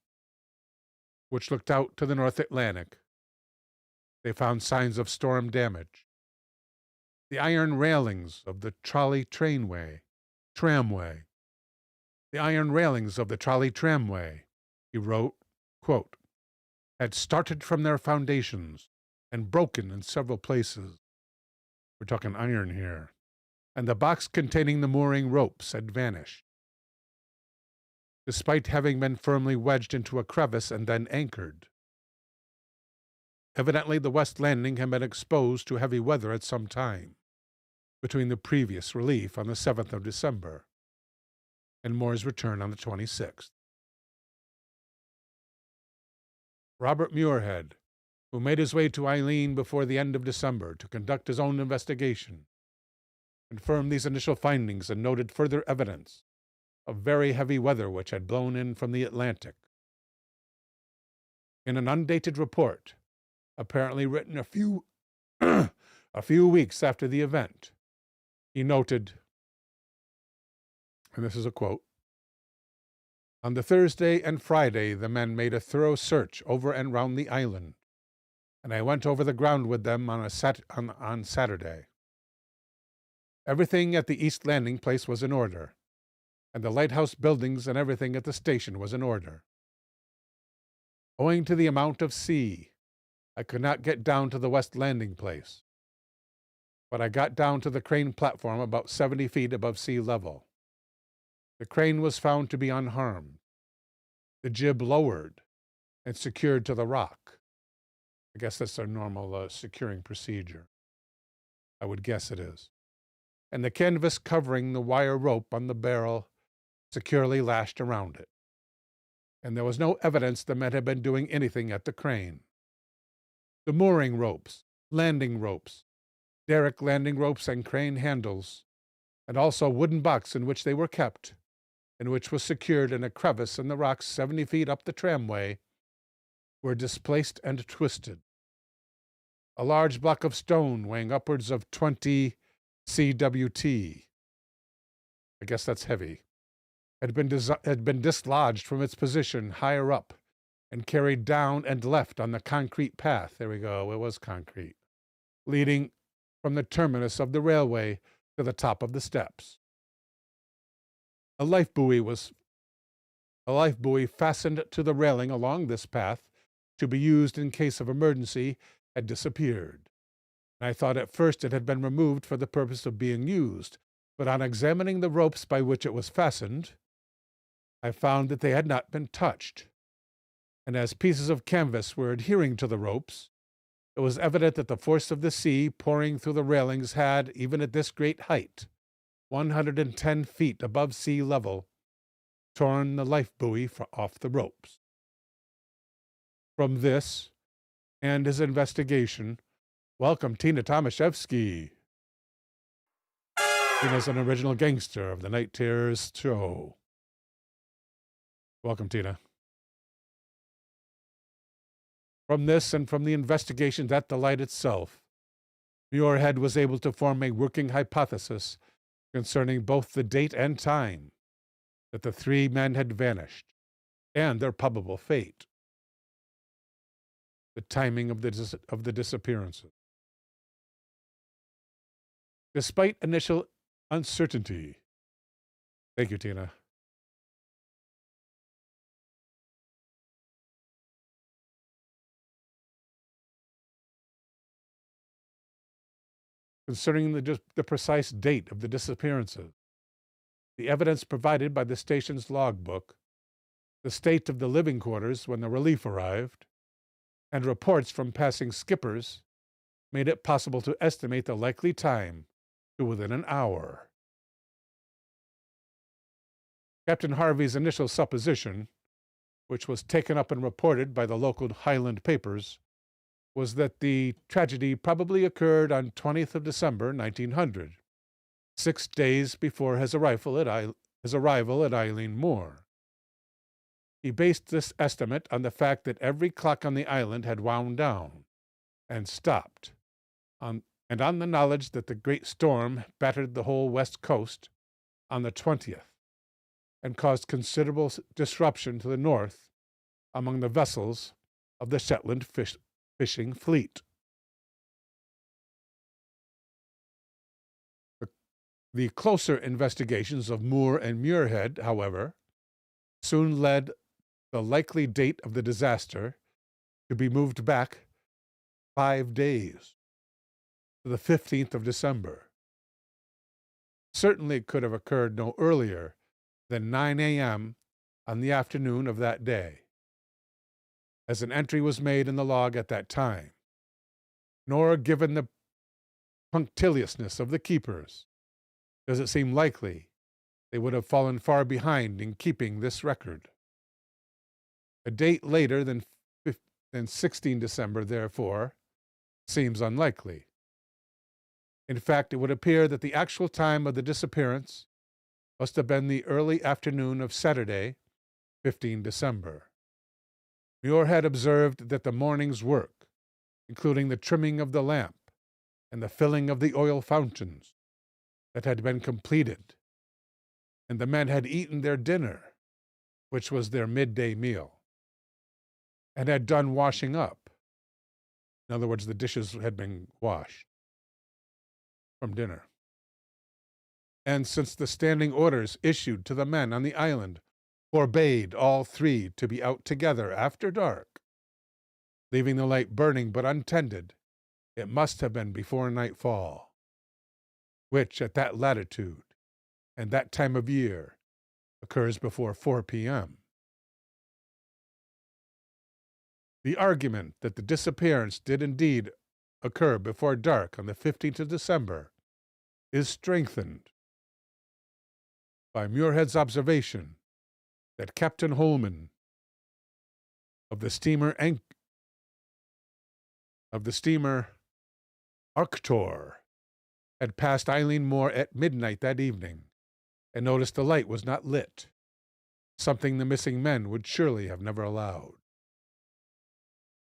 which looked out to the North Atlantic, they found signs of storm damage. The iron railings of the tramway, the iron railings of the trolley tramway, he wrote, quote, had started from their foundations and broken in several places. We're talking iron here. And the box containing the mooring ropes had vanished, despite having been firmly wedged into a crevice and then anchored. Evidently, the West Landing had been exposed to heavy weather at some time between the previous relief on the 7th of December and Moore's return on the 26th. Robert Muirhead, who made his way to Eileen before the end of December to conduct his own investigation, confirmed these initial findings and noted further evidence of very heavy weather which had blown in from the Atlantic. In an undated report, apparently written a few weeks after the event, he noted, and this is a quote, on the Thursday and Friday, the men made a thorough search over and round the island, and I went over the ground with them on Saturday. Everything at the East Landing place was in order, and the lighthouse buildings and everything at the station was in order. Owing to the amount of sea, I could not get down to the West Landing place, but I got down to the crane platform about 70 feet above sea level. The crane was found to be unharmed, the jib lowered and secured to the rock. I guess that's their normal securing procedure. I would guess it is. And the canvas covering the wire rope on the barrel securely lashed around it. And there was no evidence the men had been doing anything at the crane. The mooring ropes, landing ropes, derrick landing ropes and crane handles, and also a wooden box in which they were kept, and which was secured in a crevice in the rocks 70 feet up the tramway, were displaced and twisted. A large block of stone weighing upwards of 20 CWT, I guess that's heavy, had been dislodged from its position higher up and carried down and left on the concrete path. There we go, it was concrete, leading from the terminus of the railway to the top of the steps. A life buoy fastened to the railing along this path to be used in case of emergency had disappeared. And I thought at first it had been removed for the purpose of being used, but on examining the ropes by which it was fastened, I found that they had not been touched. And as pieces of canvas were adhering to the ropes, it was evident that the force of the sea pouring through the railings had, even at this great height, 110 feet above sea level, torn the life buoy off the ropes. From this and his investigation, welcome Tina Tomaszewski. Tina's an original gangster of the Night Terrors show. Welcome, Tina. From this and from the investigations at the light itself, Muirhead was able to form a working hypothesis concerning both the date and time that the three men had vanished, and their probable fate. The timing of the disappearances. Despite initial uncertainty. Thank you, Tina. Concerning the precise date of the disappearances, the evidence provided by the station's logbook, the state of the living quarters when the relief arrived, and reports from passing skippers made it possible to estimate the likely time to within an hour. Captain Harvey's initial supposition, which was taken up and reported by the local Highland papers, was that the tragedy probably occurred on 20th of December, 1900, 6 days before his arrival at Eileen Moor. He based this estimate on the fact that every clock on the island had wound down and stopped, and on the knowledge that the great storm battered the whole west coast on the 20th and caused considerable disruption to the north among the vessels of the Shetland fishing fleet. The closer investigations of Moore and Muirhead, however, soon led the likely date of the disaster to be moved back 5 days to the 15th of December. Certainly it could have occurred no earlier than 9 a.m. on the afternoon of that day, as an entry was made in the log at that time, nor, given the punctiliousness of the keepers, does it seem likely they would have fallen far behind in keeping this record. A date later than 16 December, therefore, seems unlikely. In fact, it would appear that the actual time of the disappearance must have been the early afternoon of Saturday, 15 December. Muirhead observed that the morning's work, including the trimming of the lamp and the filling of the oil fountains, that had been completed, and the men had eaten their dinner, which was their midday meal, and had done washing up. In other words, the dishes had been washed from dinner. And since the standing orders issued to the men on the island forbade all three to be out together after dark, leaving the light burning but untended, it must have been before nightfall, which at that latitude and that time of year occurs before 4 p.m. The argument that the disappearance did indeed occur before dark on the 15th of December is strengthened by Muirhead's observation that Captain Holman of the steamer Arctur had passed Eileen Moor at midnight that evening and noticed the light was not lit, something the missing men would surely have never allowed.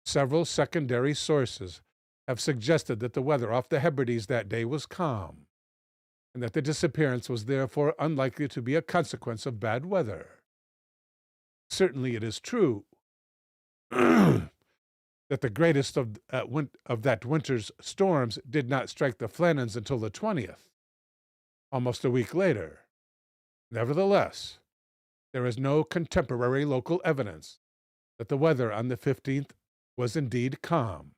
Several secondary sources have suggested that the weather off the Hebrides that day was calm, and that the disappearance was therefore unlikely to be a consequence of bad weather. Certainly it is true that the greatest of that winter's storms did not strike the Flannans until the 20th, almost a week later. Nevertheless, there is no contemporary local evidence that the weather on the 15th was indeed calm,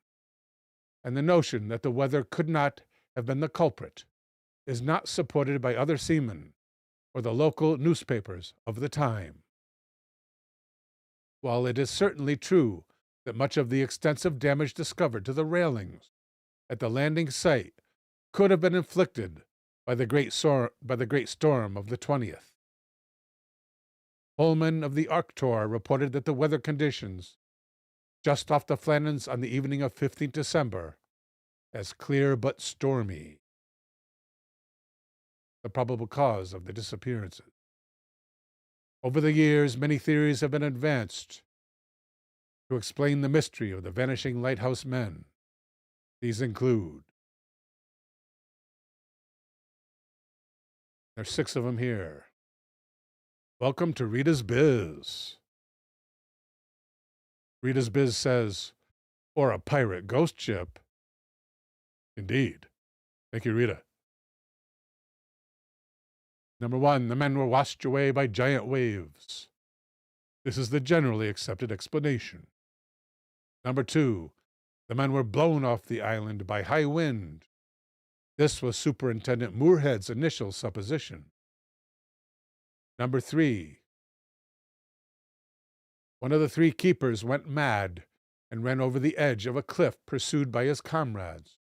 and the notion that the weather could not have been the culprit is not supported by other seamen or the local newspapers of the time. While it is certainly true that much of the extensive damage discovered to the railings at the landing site could have been inflicted by the great storm of the 20th. Holman of the Arctur reported that the weather conditions just off the Flannans on the evening of 15th December as clear but stormy. The probable cause of the disappearances. Over the years, many theories have been advanced to explain the mystery of the vanishing lighthouse men. These include, there's 6 of them here. Welcome to Rita's Biz. Rita's Biz says, or a pirate ghost ship. Indeed. Thank you, Rita. Number 1, the men were washed away by giant waves. This is the generally accepted explanation. Number 2, the men were blown off the island by high wind. This was Superintendent Moorhead's initial supposition. Number 3, one of the 3 keepers went mad and ran over the edge of a cliff pursued by his comrades,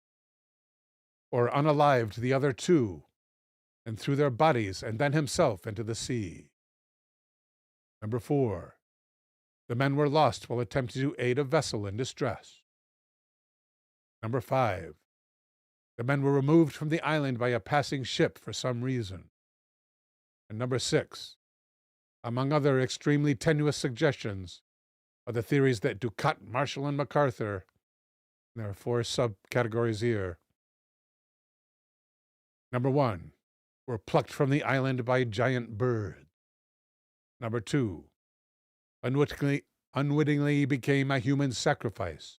or unalived the other 2 and threw their bodies and then himself into the sea. Number 4, the men were lost while attempting to aid a vessel in distress. Number 5, the men were removed from the island by a passing ship for some reason. And number 6, among other extremely tenuous suggestions, are the theories that Ducat, Marshall, and MacArthur, and there are 4 subcategories here. Number 1, were plucked from the island by giant birds. Number 2, unwittingly became a human sacrifice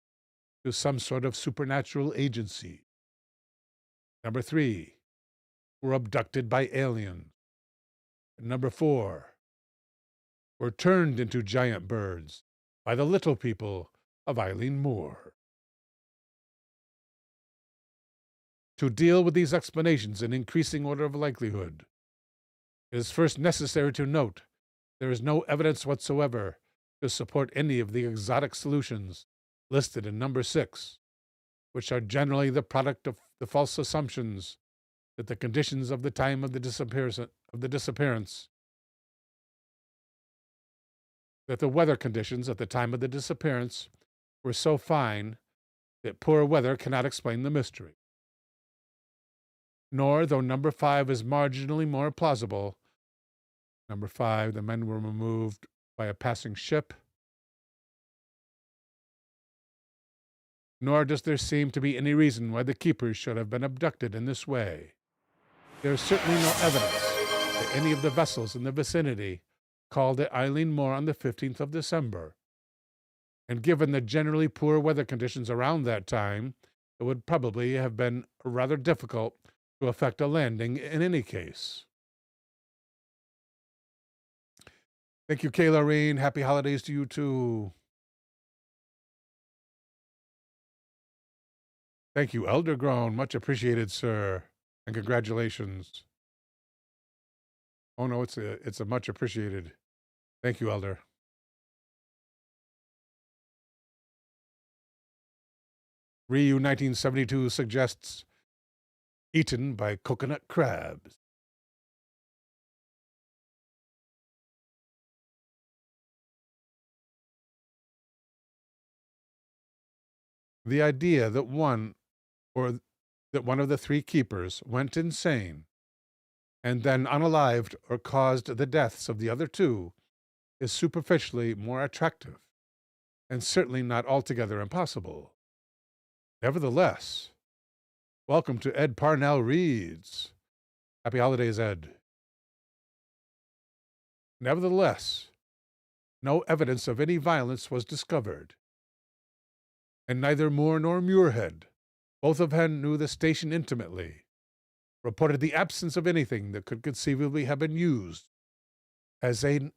to some sort of supernatural agency. Number 3, were abducted by aliens. And number 4, were turned into giant birds by the little people of Eileen Moore. To deal with these explanations in increasing order of likelihood, it is first necessary to note there is no evidence whatsoever to support any of the exotic solutions listed in number 6, which are generally the product of the false assumptions that the conditions of the time of the disappearance, that the weather conditions at the time of the disappearance were so fine that poor weather cannot explain the mystery. Nor, though number 5 is marginally more plausible, number 5, the men were removed by a passing ship, nor does there seem to be any reason why the keepers should have been abducted in this way. There is certainly no evidence that any of the vessels in the vicinity called at Eileen Moore on the 15th of December, and given the generally poor weather conditions around that time, it would probably have been rather difficult to effect a landing in any case. Thank you, Kayla Reen. Happy holidays to you, too. Thank you, Eldergrown. Much appreciated, sir. And congratulations. Oh, no, it's a much appreciated. Thank you, Elder. Ryu 1972 suggests eaten by coconut crabs. The idea that one of the 3 keepers went insane and then unalived or caused the deaths of the other 2 is superficially more attractive and certainly not altogether impossible. Nevertheless, welcome to Ed Parnell Reads. Happy holidays, Ed. Nevertheless, no evidence of any violence was discovered, and neither Moore nor Muirhead, both of whom knew the station intimately, reported the absence of anything that could conceivably have been used as a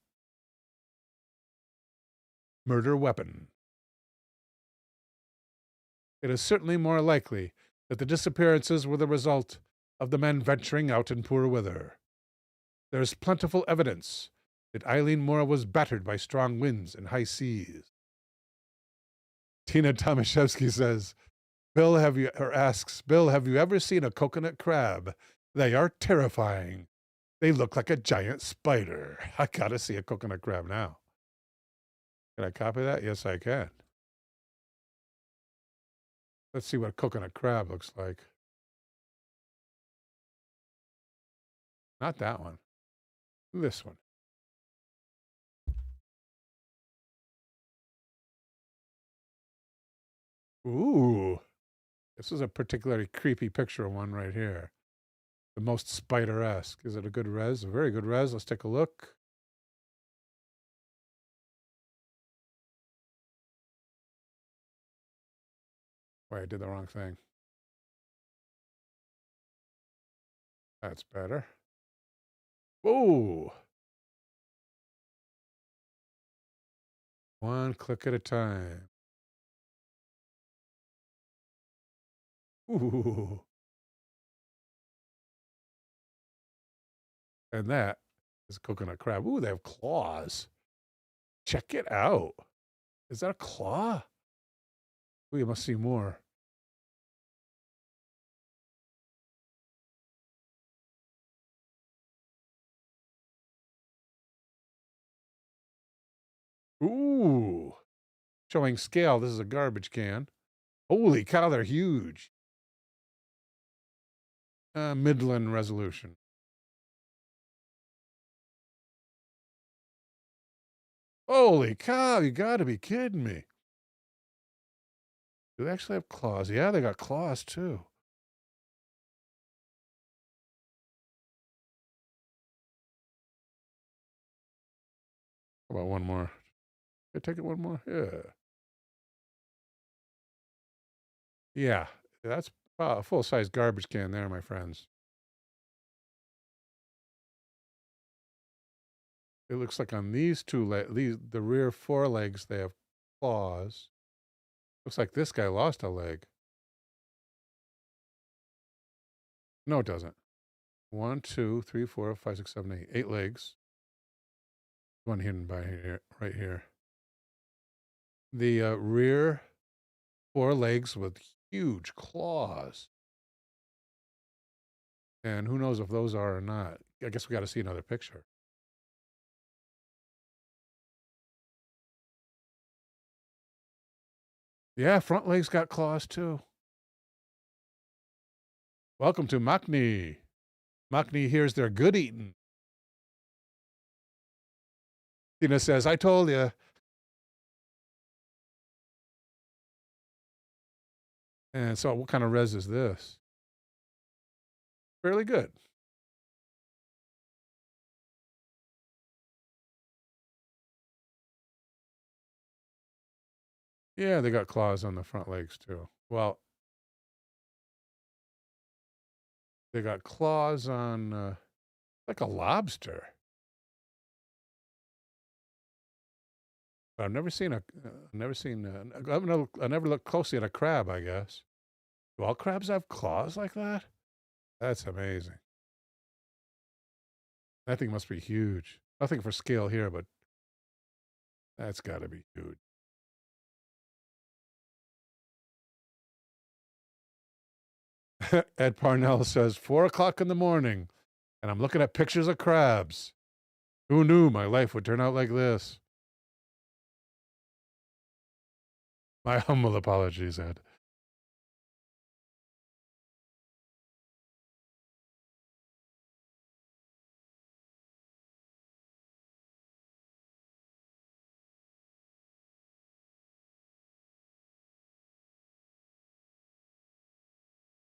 murder weapon. It is certainly more likely that the disappearances were the result of the men venturing out in poor weather. There is plentiful evidence that Eileen Moore was battered by strong winds and high seas. Tina Tomaszewski says, asks, Bill, have you ever seen a coconut crab? They are terrifying. They look like a giant spider. I gotta see a coconut crab now. Can I copy that? Yes, I can. Let's see what a coconut crab looks like. Not that one. This one. Ooh. This is a particularly creepy picture of one right here. The most spider-esque. Is it a good res? A very good res. Let's take a look. Wait, I did the wrong thing. That's better. Whoa! One click at a time. Ooh. And that is a coconut crab. Ooh, they have claws. Check it out. Is that a claw? Ooh, you must see more. Ooh. Showing scale. This is a garbage can. Holy cow, they're huge. Midland resolution. Holy cow, you gotta be kidding me. Do they actually have claws? Yeah, they got claws too. How about one more? Can I take it one more? Yeah. Yeah, that's a full-size garbage can there, my friends. It looks like on these two the rear forelegs, they have claws. Looks like this guy lost a leg. No, it doesn't. 1, 2, 3, 4, 5, 6, 7, 8. 8 legs. One hidden by here, right here. The rear forelegs with huge claws. And who knows if those are or not. I guess we got to see another picture. Yeah, front legs got claws too. Welcome to Makni. Makni hears they're good eating. Tina says, I told you. And so what kind of res is this? Fairly good. Yeah, they got claws on the front legs too. Well, they got claws on like a lobster. But I've never seen I never looked closely at a crab, I guess. Do all crabs have claws like that? That's amazing. That thing must be huge. Nothing for scale here, but that's got to be huge. Ed Parnell says, 4 o'clock in the morning, and I'm looking at pictures of crabs. Who knew my life would turn out like this? My humble apologies, Ed.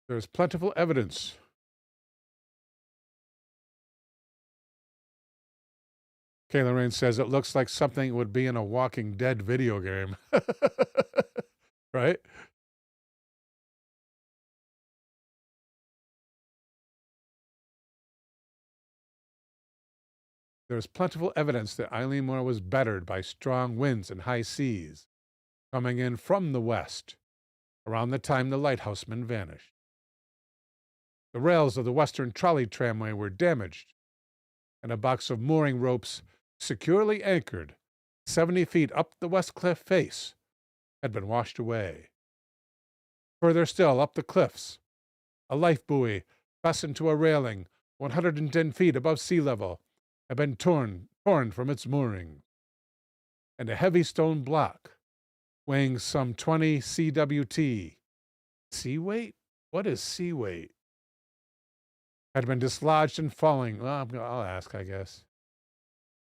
There's plentiful evidence Kayla Rain says it looks like something would be in a Walking Dead video game. Right? There is plentiful evidence that Eileen Moore was battered by strong winds and high seas coming in from the west around the time the lighthouseman vanished. The rails of the western trolley tramway were damaged, and a box of mooring ropes securely anchored 70 feet up the west cliff face had been washed away. Further still up the cliffs, a life buoy fastened to a railing 110 feet above sea level had been torn from its mooring, and a heavy stone block weighing some 20 CWT. Sea weight? What is sea weight? Had been dislodged and falling. Well, I'll ask, I guess.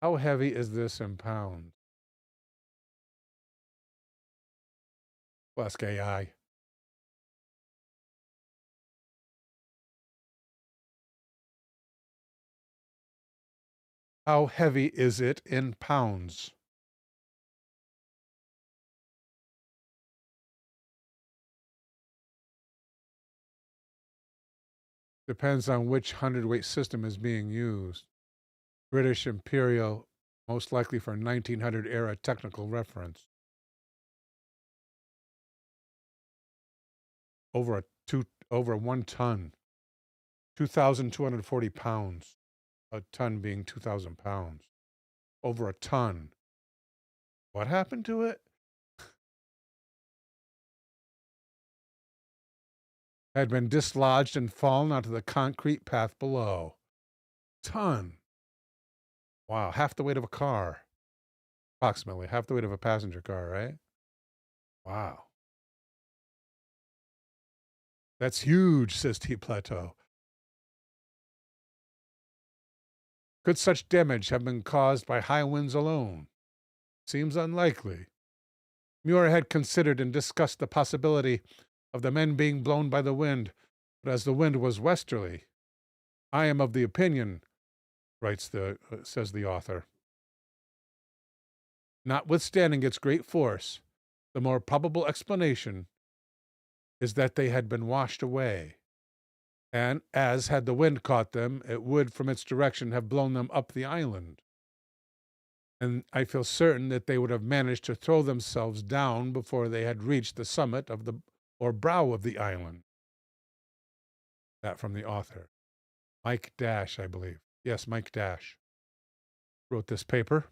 How heavy is this in pounds? Ask AI. How heavy is it in pounds? Depends on which hundredweight system is being used. British Imperial, most likely for 1900 era technical reference. Over 1 ton. 2,240 pounds. A ton being 2,000 pounds. Over a ton. What happened to it? Had been dislodged and fallen onto the concrete path below. Ton. Wow, half the weight of a car. Approximately half the weight of a passenger car, right? Wow. That's huge, says T. Plateau. Could such damage have been caused by high winds alone? Seems unlikely. Muir had considered and discussed the possibility of the men being blown by the wind, but as the wind was westerly, I am of the opinion, says the author, notwithstanding its great force, the more probable explanation is that they had been washed away, and as had the wind caught them, it would from its direction have blown them up the island. And I feel certain that they would have managed to throw themselves down before they had reached the summit of the brow of the island. That from the author. Mike Dash, I believe. Yes, Mike Dash wrote this paper.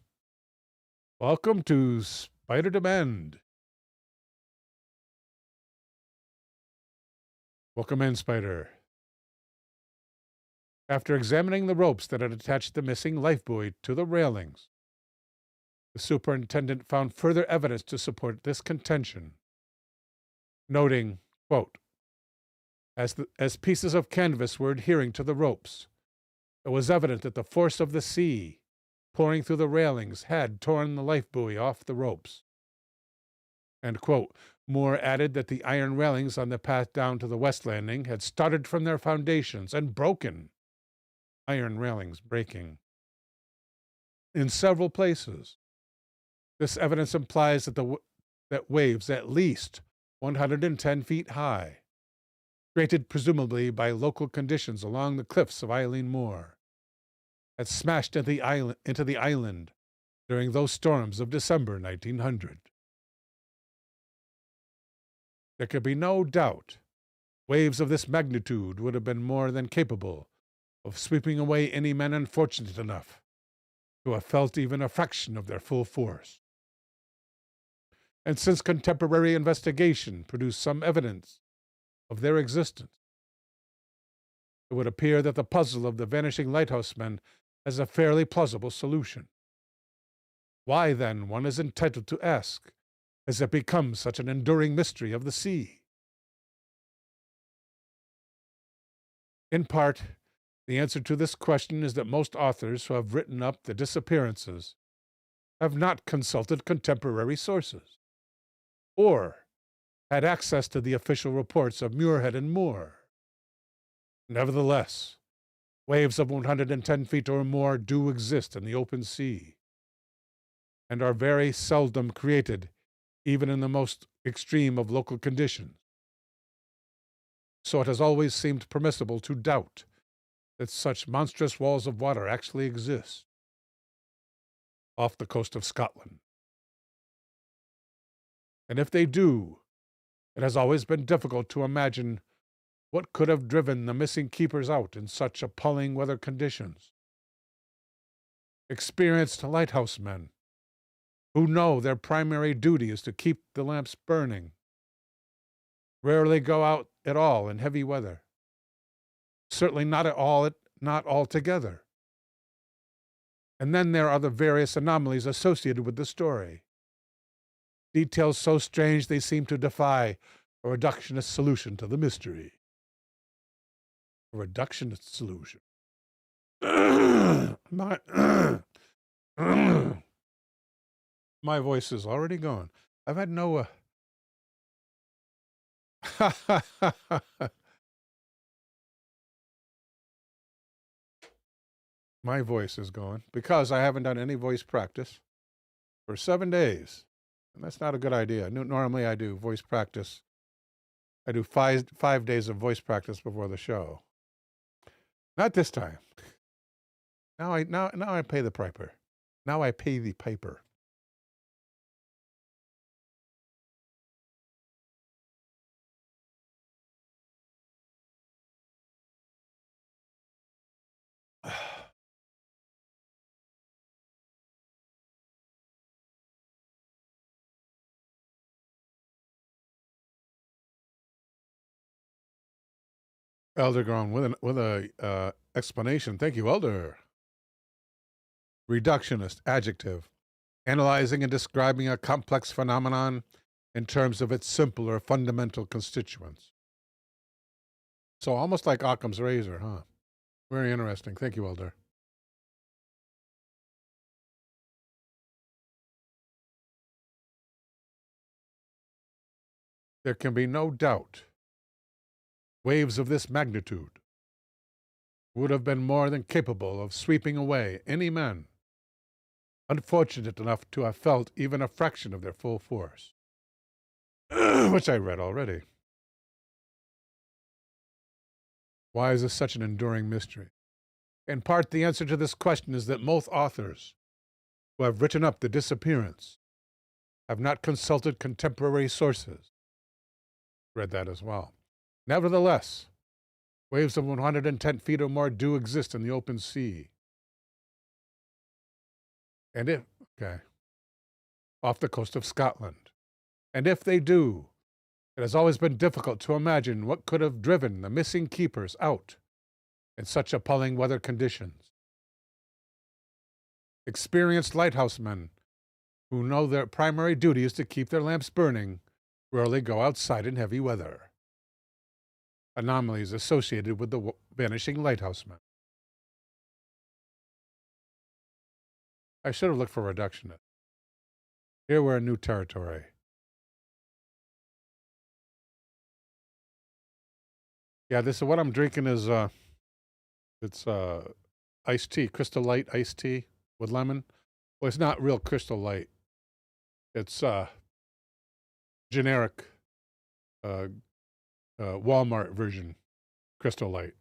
Welcome to Spider Demand. Welcome in, Spider. After examining the ropes that had attached the missing life buoy to the railings, the superintendent found further evidence to support this contention, noting, quote, as pieces of canvas were adhering to the ropes, it was evident that the force of the sea pouring through the railings had torn the life buoy off the ropes. And, quote, Moore added that the iron railings on the path down to the west landing had started from their foundations and broken. Iron railings breaking. In several places. This evidence implies that waves at least 110 feet high, created presumably by local conditions along the cliffs of Eileen Moor, had smashed into the island during those storms of December 1900. There could be no doubt waves of this magnitude would have been more than capable of sweeping away any men unfortunate enough to have felt even a fraction of their full force. And since contemporary investigation produced some evidence of their existence, it would appear that the puzzle of the vanishing lighthousemen has a fairly plausible solution. Why, then, one is entitled to ask, has it become such an enduring mystery of the sea? In part, the answer to this question is that most authors who have written up the disappearances have not consulted contemporary sources, or had access to the official reports of Muirhead and Moore. Nevertheless, Waves of 110 feet or more do exist in the open sea, and are very seldom created, even in the most extreme of local conditions. So it has always seemed permissible to doubt that such monstrous walls of water actually exist off the coast of Scotland. And if they do, it has always been difficult to imagine what could have driven the missing keepers out in such appalling weather conditions. Experienced lighthouse men, who know their primary duty is to keep the lamps burning, rarely go out at all in heavy weather. Certainly not altogether. And then there are the various anomalies associated with the story. Details so strange they seem to defy a reductionist solution to the mystery. A reductionist solution. My voice is already gone. I've had no... My voice is gone because I haven't done any voice practice for 7 days. And that's not a good idea. Normally I do voice practice. I do five days of voice practice before the show. Not this time. Now I pay the piper. Now I pay the piper. Elder Grown with a explanation. Thank you, Elder. Reductionist adjective, analyzing and describing a complex phenomenon in terms of its simpler fundamental constituents. So almost like Occam's razor, huh? Very interesting. Thank you, Elder. There can be no doubt waves of this magnitude would have been more than capable of sweeping away any men unfortunate enough to have felt even a fraction of their full force, which I read already. Why is this such an enduring mystery? In part, the answer to this question is that most authors who have written up the disappearance have not consulted contemporary sources. Read that as well. Nevertheless, waves of 110 feet or more do exist in the open sea. And off the coast of Scotland. And if they do, it has always been difficult to imagine what could have driven the missing keepers out in such appalling weather conditions. Experienced lighthouse men, who know their primary duty is to keep their lamps burning, rarely go outside in heavy weather. Anomalies associated with the vanishing lighthouse men. I should have looked for reductionist. Here we're in new territory. Yeah, this is what I'm drinking is it's iced tea, Crystal Light iced tea with lemon. Well, it's not real Crystal Light. It's generic Walmart version Crystal Light.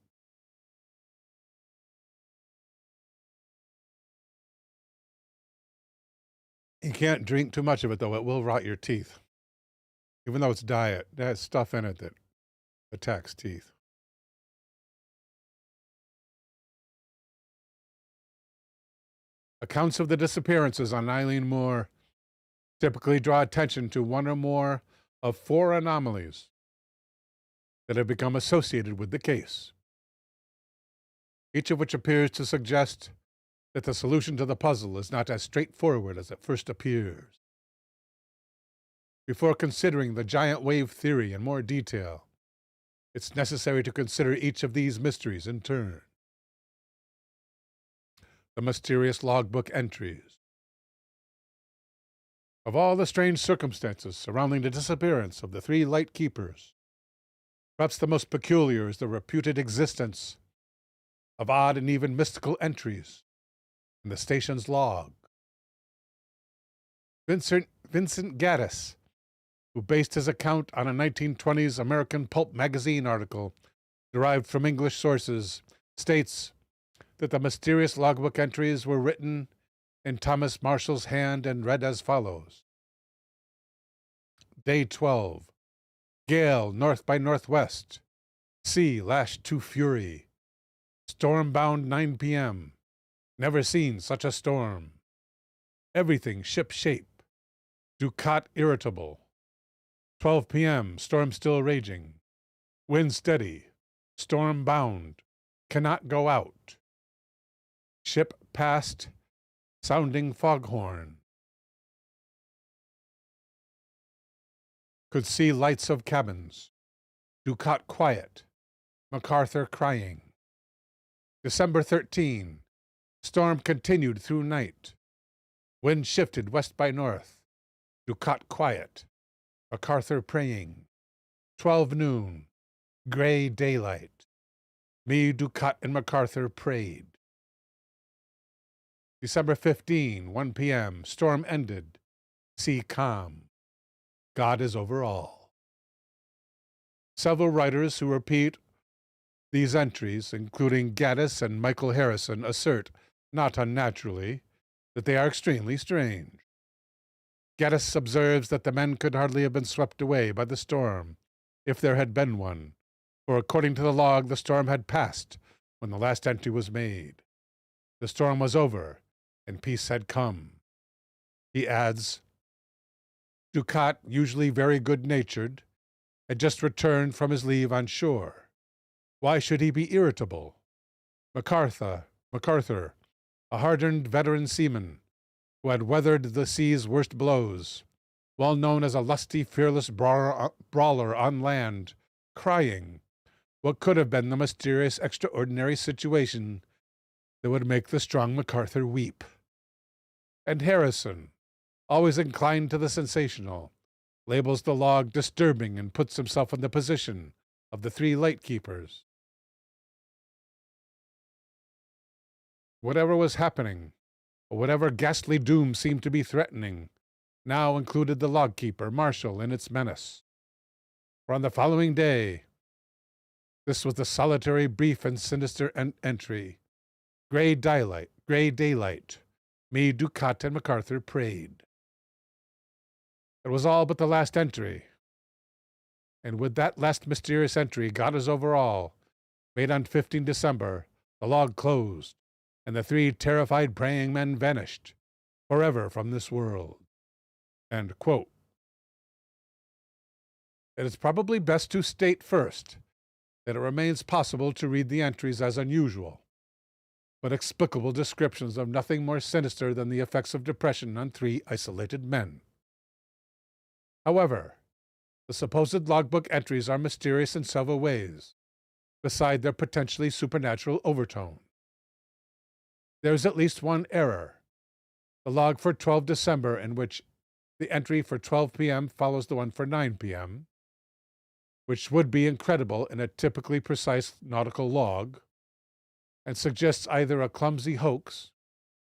You can't drink too much of it, though. It will rot your teeth. Even though it's diet, it has stuff in it that attacks teeth. Accounts of the disappearances on Eileen Moor typically draw attention to one or more of 4 anomalies that have become associated with the case, each of which appears to suggest that the solution to the puzzle is not as straightforward as it first appears. Before considering the giant wave theory in more detail, it's necessary to consider each of these mysteries in turn. The mysterious logbook entries. Of all the strange circumstances surrounding the disappearance of the 3 light keepers, perhaps the most peculiar is the reputed existence of odd and even mystical entries in the station's log. Vincent Gaddis, who based his account on a 1920s American pulp magazine article derived from English sources, states that the mysterious logbook entries were written in Thomas Marshall's hand and read as follows. Day 12. Gale north by northwest. Sea lashed to fury. Storm bound 9 p.m. Never seen such a storm. Everything ship shape. Ducat irritable. 12 p.m. Storm still raging. Wind steady. Storm bound. Cannot go out. Ship passed. Sounding foghorn. Could see lights of cabins. Ducat quiet. MacArthur crying. December 13. Storm continued through night. Wind shifted west by north. Ducat quiet. MacArthur praying. 12 noon. Gray daylight. Me, Ducat, and MacArthur prayed. December 15, 1 p.m. Storm ended. Sea calm. God is over all. Several writers who repeat these entries, including Gaddis and Michael Harrison, assert, not unnaturally, that they are extremely strange. Gaddis observes that the men could hardly have been swept away by the storm, if there had been one, for according to the log, the storm had passed when the last entry was made. The storm was over, and peace had come. He adds, Ducat, usually very good-natured, had just returned from his leave on shore. Why should he be irritable? MacArthur, a hardened veteran seaman, who had weathered the sea's worst blows, well known as a lusty, fearless brawler on land, crying, what could have been the mysterious, extraordinary situation that would make the strong MacArthur weep? And Harrison, always inclined to the sensational, labels the log disturbing and puts himself in the position of the three lightkeepers. Whatever was happening, or whatever ghastly doom seemed to be threatening, now included the logkeeper, Marshall, in its menace. For on the following day, this was the solitary, brief, and sinister entry. Gray daylight. Me, Ducat, and MacArthur prayed. It was all but the last entry. And with that last mysterious entry, God is over all, made on 15 December, the log closed, and the three terrified praying men vanished, forever from this world. End quote. It is probably best to state first that it remains possible to read the entries as unusual, but explicable descriptions of nothing more sinister than the effects of depression on three isolated men. However, the supposed logbook entries are mysterious in several ways, beside their potentially supernatural overtone. There is at least one error. The log for 12 December, in which the entry for 12 p.m. follows the one for 9 p.m., which would be incredible in a typically precise nautical log, and suggests either a clumsy hoax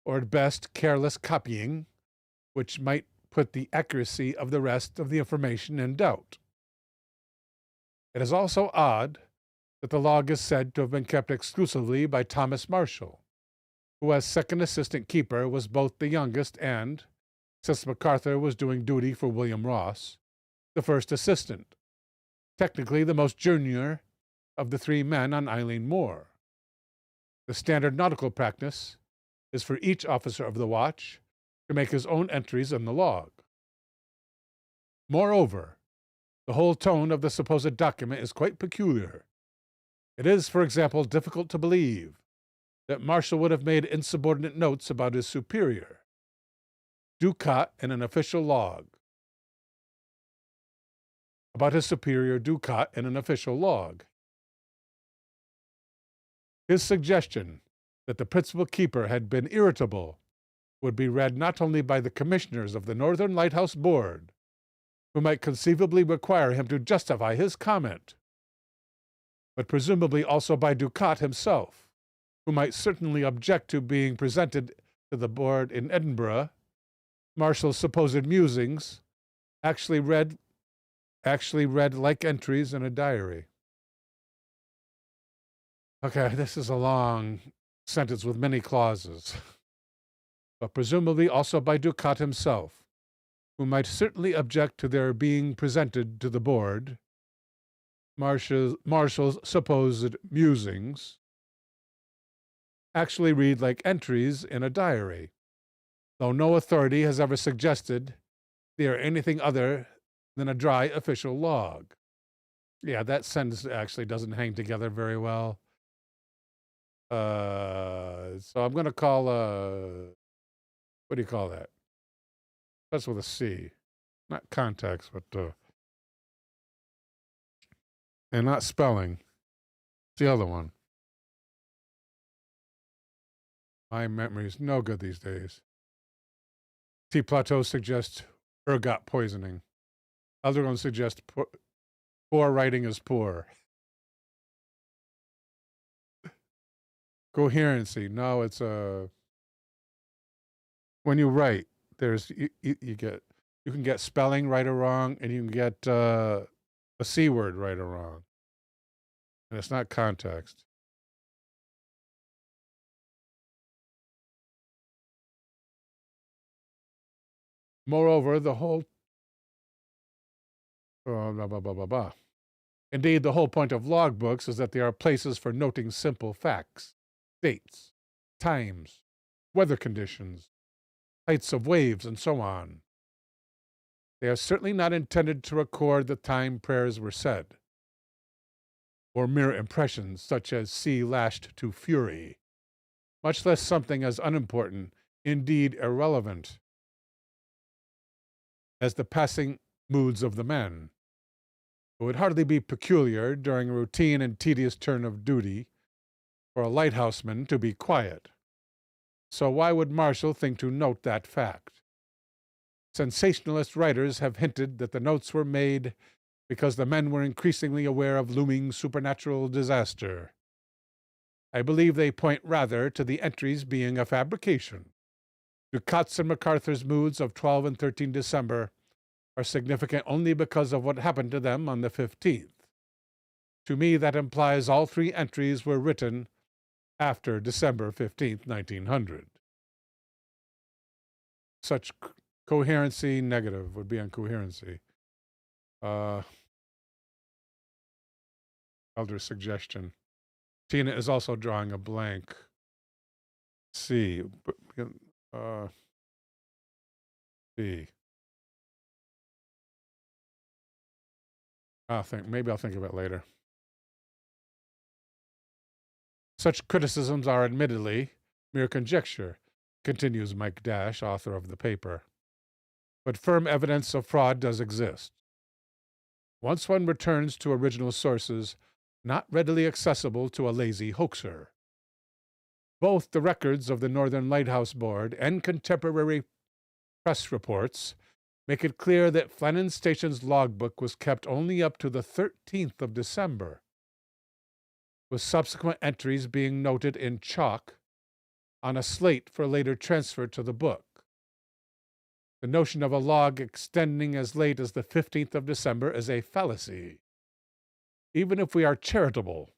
or at best careless copying, which might put the accuracy of the rest of the information in doubt. It is also odd that the log is said to have been kept exclusively by Thomas Marshall, who as second assistant keeper was both the youngest and, since MacArthur was doing duty for William Ross, the first assistant, technically the most junior of the three men on Eileen Moor. The standard nautical practice is for each officer of the watch to make his own entries in the log. Moreover, the whole tone of the supposed document is quite peculiar. It is, for example, difficult to believe that Marshall would have made insubordinate notes about his superior, Ducat, in an official log. His suggestion that the principal keeper had been irritable would be read not only by the commissioners of the Northern Lighthouse Board, who might conceivably require him to justify his comment, but presumably also by Ducat himself, who might certainly object to being presented to the board in Edinburgh, Marshall's supposed musings actually read like entries in a diary. Okay, this is a long sentence with many clauses, but presumably also by Ducat himself, who might certainly object to their being presented to the board. Marshall's supposed musings actually read like entries in a diary, though no authority has ever suggested they are anything other than a dry official log. Yeah, that sentence actually doesn't hang together very well. So I'm going to call, what do you call that? That's with a C. Not context, but, and not spelling. It's the other one. My memory's no good these days. T. Plateau suggests ergot poisoning. Other ones suggest poor writing is poor. Coherency. No, it's when you write, there's you can get spelling right or wrong, and you can get a C word right or wrong. And it's not context. Moreover, the whole blah, blah, blah, blah, blah. Indeed, the whole point of logbooks is that they are places for noting simple facts, dates, times, weather conditions, heights of waves, and so on. They are certainly not intended to record the time prayers were said, or mere impressions such as sea lashed to fury, much less something as unimportant, indeed irrelevant, as the passing moods of the men. It would hardly be peculiar during a routine and tedious turn of duty for a lighthouseman to be quiet. So why would Marshall think to note that fact? Sensationalist writers have hinted that the notes were made because the men were increasingly aware of looming supernatural disaster. I believe they point rather to the entries being a fabrication. Ducat's and MacArthur's moods of 12 and 13 December are significant only because of what happened to them on the 15th. To me, that implies all three entries were written after December 15th, 1900. Such coherency negative would be incoherency. Elder's suggestion. Tina is also drawing a blank. C. C. Maybe I'll think of it later. Such criticisms are admittedly mere conjecture, continues Mike Dash, author of the paper. But firm evidence of fraud does exist. Once one returns to original sources, not readily accessible to a lazy hoaxer. Both the records of the Northern Lighthouse Board and contemporary press reports make it clear that Flannan Station's logbook was kept only up to the 13th of December, with subsequent entries being noted in chalk on a slate for later transfer to the book. The notion of a log extending as late as the 15th of December is a fallacy. Even if we are charitable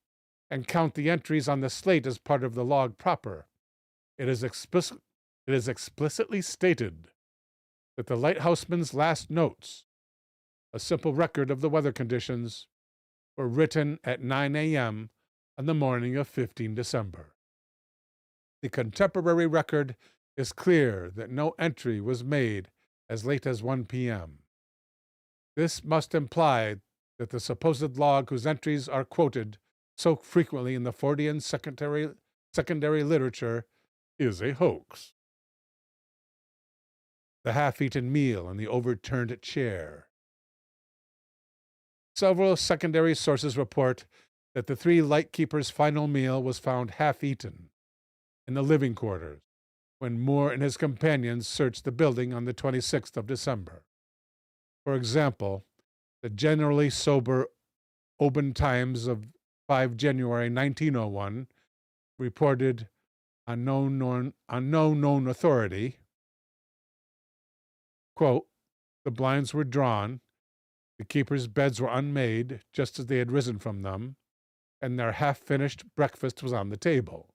and count the entries on the slate as part of the log proper, it is explicitly stated that the lighthouseman's last notes, a simple record of the weather conditions, were written at 9 a.m. on the morning of 15 December. The contemporary record is clear that no entry was made as late as 1 p.m. This must imply that the supposed log whose entries are quoted so frequently in the Fortean secondary literature is a hoax. The half-eaten meal and the overturned chair. Several secondary sources report that the three lightkeepers' final meal was found half-eaten in the living quarters when Moore and his companions searched the building on the 26th of December. For example, the generally sober Oban Times of 5 January 1901 reported on no known authority, quote, the blinds were drawn, the keepers' beds were unmade just as they had risen from them, and their half-finished breakfast was on the table.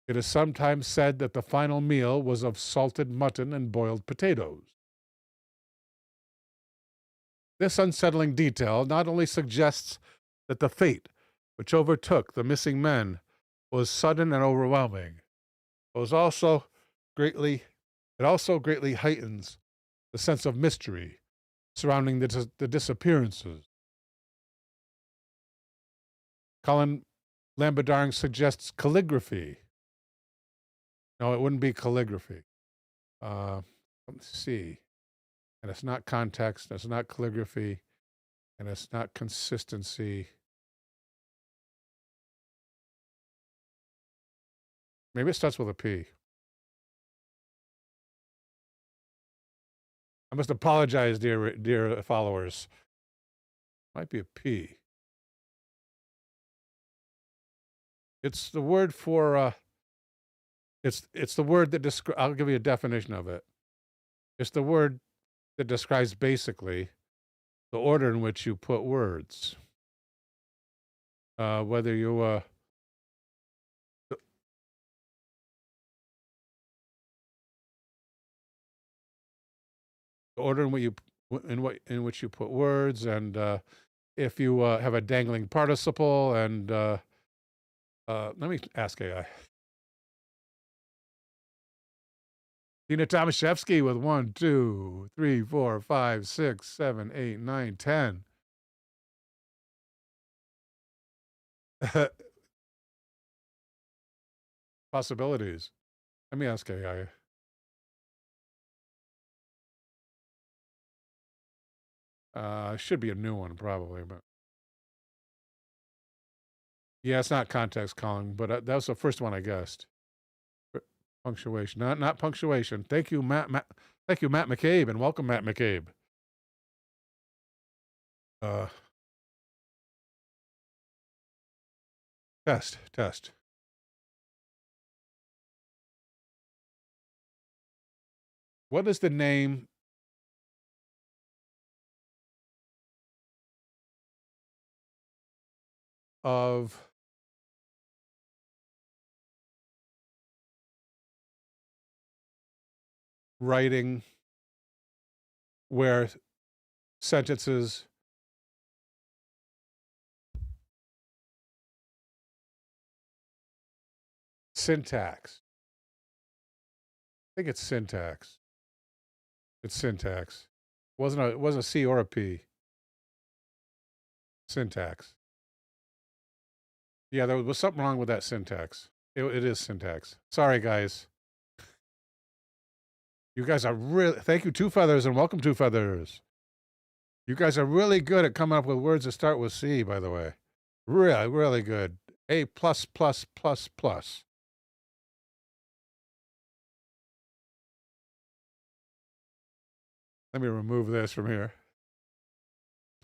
It is sometimes said that the final meal was of salted mutton and boiled potatoes. This unsettling detail not only suggests that the fate which overtook the missing men was sudden and overwhelming, but it also greatly heightens the sense of mystery surrounding the disappearances. Colin Lambedarng suggests calligraphy. No, it wouldn't be calligraphy. Let's see. And it's not context, it's not calligraphy, and it's not consistency. Maybe it starts with a P. I must apologize, dear followers. Might be a P. It's the word for, it's the word that describes, I'll give you a definition of it. It's the word that describes basically the order in which you put words. Whether you, the order in which you put words, and if you have a dangling participle, and let me ask AI. Tina Tomaszewski with 1, 2, 3, 4, 5, 6, 7, 8, 9, 10. Possibilities. Let me ask AI. Should be a new one, probably, but yeah, it's not context calling, but that was the first one I guessed. Punctuation, not punctuation. Thank you, Matt. Thank you, Matt McCabe, and welcome, Matt McCabe. Test. What is the name of writing where sentences syntax? I think it's syntax. It's syntax. It wasn't a C or a P. Syntax. Yeah, there was something wrong with that syntax. It is syntax. Sorry, guys. You guys are really, thank you, Two Feathers, and welcome, Two Feathers. You guys are really good at coming up with words that start with C, by the way. Really, really good. A plus plus plus plus. Let me remove this from here.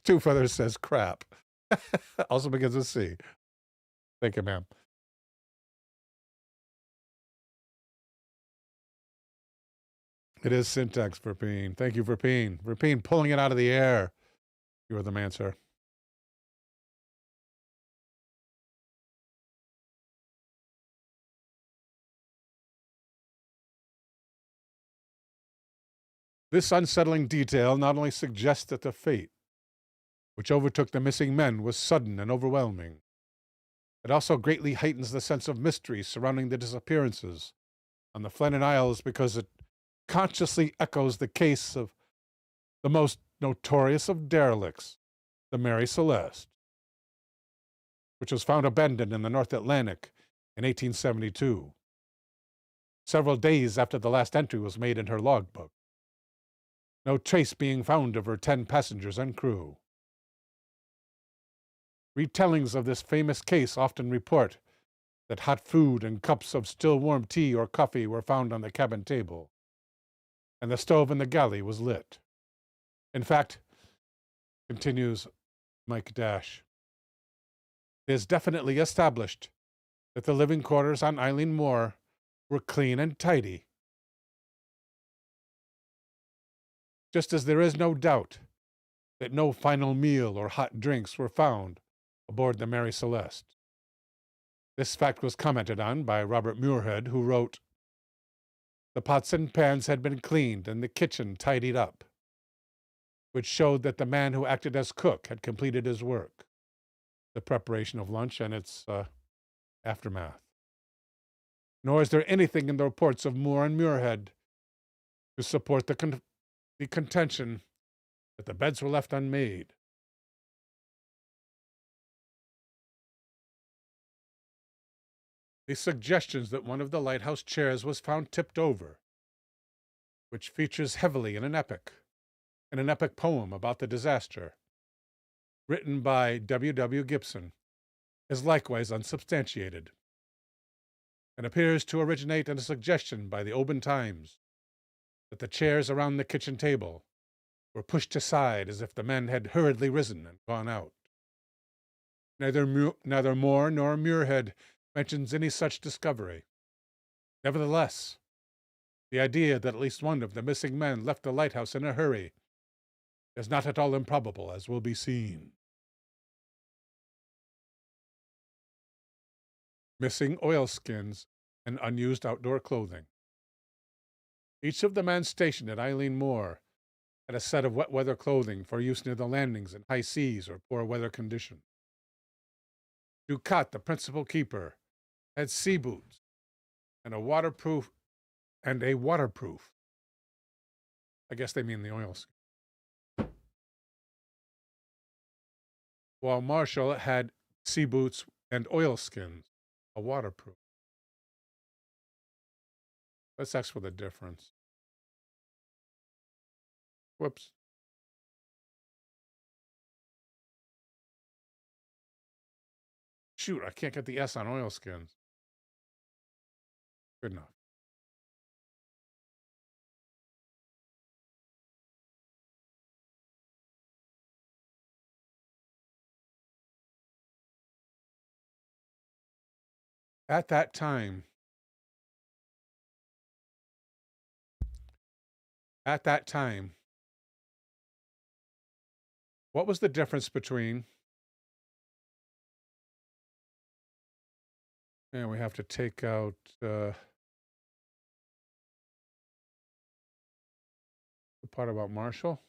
Two Feathers says crap. Also begins with C. Thank you, ma'am. It is syntax, Verpeen. Thank you, Verpeen. Verpeen pulling it out of the air. You are the man, sir. This unsettling detail not only suggests that the fate which overtook the missing men was sudden and overwhelming, it also greatly heightens the sense of mystery surrounding the disappearances on the Flannan Isles, because it consciously echoes the case of the most notorious of derelicts, the Mary Celeste, which was found abandoned in the North Atlantic in 1872, several days after the last entry was made in her logbook, no trace being found of her 10 passengers and crew. Retellings of this famous case often report that hot food and cups of still warm tea or coffee were found on the cabin table, and the stove in the galley was lit. In fact, continues Mike Dash, It is definitely established that the living quarters on Eileen Moor were clean and tidy, just as there is no doubt that no final meal or hot drinks were found aboard the Mary Celeste. This fact was commented on by Robert Muirhead, who wrote, "The pots and pans had been cleaned and the kitchen tidied up, which showed that the man who acted as cook had completed his work, the preparation of lunch and its aftermath. Nor is there anything in the reports of Moore and Muirhead to support the contention that the beds were left unmade. The suggestions that one of the lighthouse chairs was found tipped over, which features heavily in an epic poem about the disaster, written by W. Gibson, is likewise unsubstantiated, and appears to originate in a suggestion by the Oban Times that the chairs around the kitchen table were pushed aside as if the men had hurriedly risen and gone out. Neither Moore nor Muirhead mentions any such discovery. Nevertheless, the idea that at least one of the missing men left the lighthouse in a hurry is not at all improbable, as will be seen. Missing oilskins and unused outdoor clothing. Each of the men stationed at Eileen Moor had a set of wet weather clothing for use near the landings in high seas or poor weather conditions. Ducat, the principal keeper, had sea boots and a waterproof. I guess they mean the oilskin. While Marshall had sea boots and oilskins, a waterproof. Let's ask for the difference. Whoops. Shoot, I can't get the S on oilskins. Good enough. At that time, what was the difference between, and we have to take out the part about Marshall,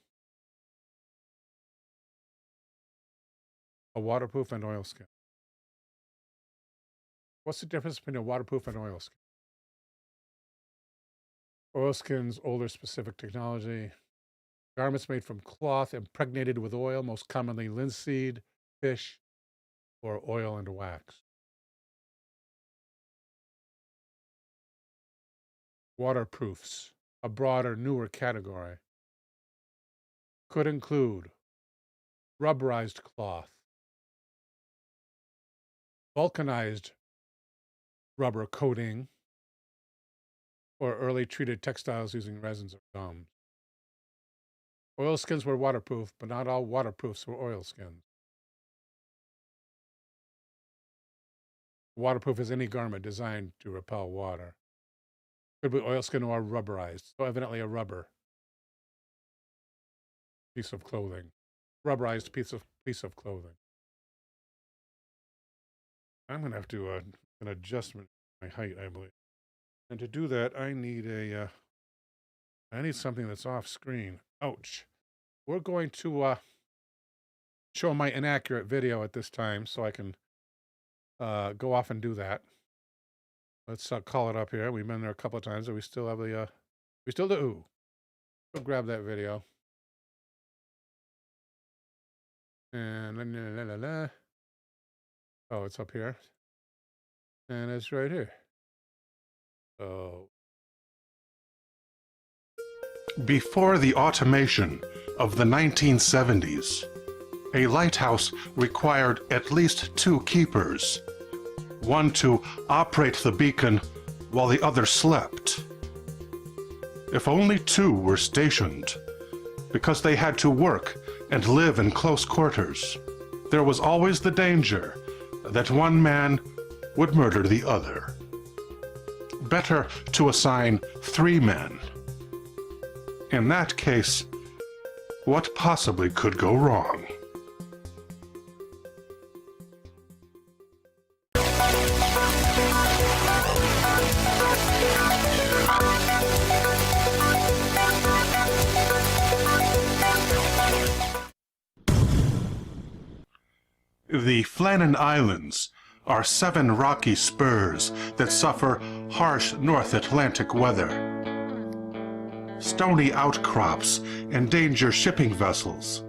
a waterproof and oilskin. What's the difference between a waterproof and oilskin? Oilskins, older specific technology. Garments made from cloth impregnated with oil, most commonly linseed, fish, or oil and wax. Waterproofs, a broader, newer category, could include rubberized cloth, vulcanized rubber coating, or early treated textiles using resins or gums. Oilskins were waterproof, but not all waterproofs were oilskins. Waterproof is any garment designed to repel water. Could be oilskin or rubberized, so evidently a rubber piece of clothing. Rubberized piece of clothing. I'm going to have to do an adjustment to my height, I believe. And to do that, I need something that's off screen. Ouch. We're going to show my inaccurate video at this time, so I can go off and do that. Let's call it up here. We've been there a couple of times, and we still have the we still do. Go grab that video. And oh, it's up here. And it's right here. So before the automation of the 1970s, a lighthouse required at least 2 keepers, one to operate the beacon while the other slept. If only 2 were stationed, because they had to work and live in close quarters, there was always the danger that one man would murder the other. Better to assign 3 men. In that case, what possibly could go wrong? The Flannan Islands are 7 rocky spurs that suffer harsh North Atlantic weather. Stony outcrops endanger shipping vessels,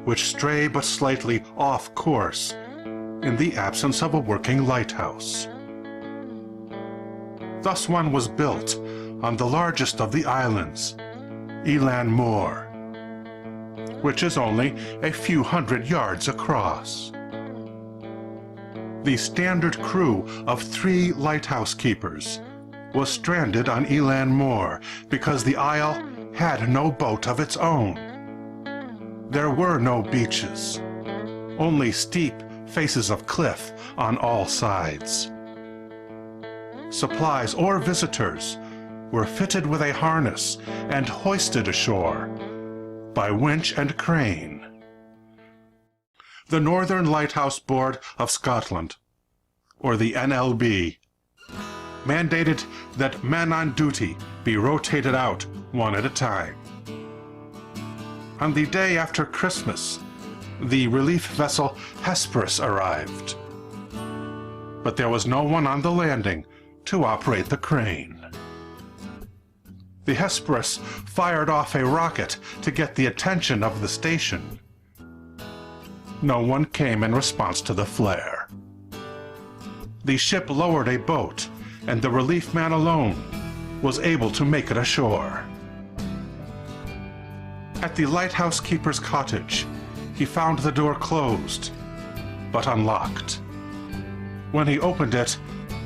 which stray but slightly off course in the absence of a working lighthouse. Thus one was built on the largest of the islands, Elan Moor, which is only a few hundred yards across. The standard crew of 3 lighthouse keepers was stranded on Elan Moor because the isle had no boat of its own. There were no beaches, only steep faces of cliff on all sides. Supplies or visitors were fitted with a harness and hoisted ashore by winch and crane. The Northern Lighthouse Board of Scotland, or the NLB, mandated that men on duty be rotated out one at a time. On the day after Christmas, the relief vessel Hesperus arrived, but there was no one on the landing to operate the crane. The Hesperus fired off a rocket to get the attention of the station. No one came in response to the flare. The ship lowered a boat, and the relief man alone was able to make it ashore. At the lighthouse keeper's cottage, he found the door closed, but unlocked. When he opened it,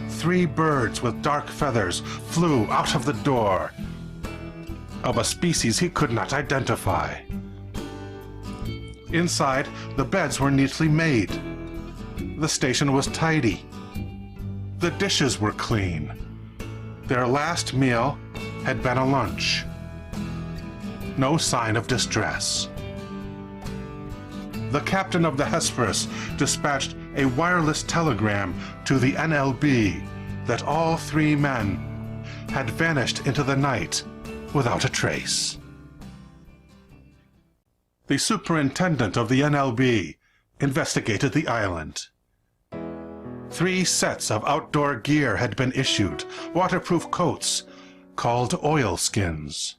3 birds with dark feathers flew out of the door, of a species he could not identify. Inside, the beds were neatly made. The station was tidy. The dishes were clean. Their last meal had been a lunch. No sign of distress. The captain of the Hesperus dispatched a wireless telegram to the NLB that all 3 men had vanished into the night without a trace. The superintendent of the NLB investigated the island. 3 sets of outdoor gear had been issued, waterproof coats called oilskins.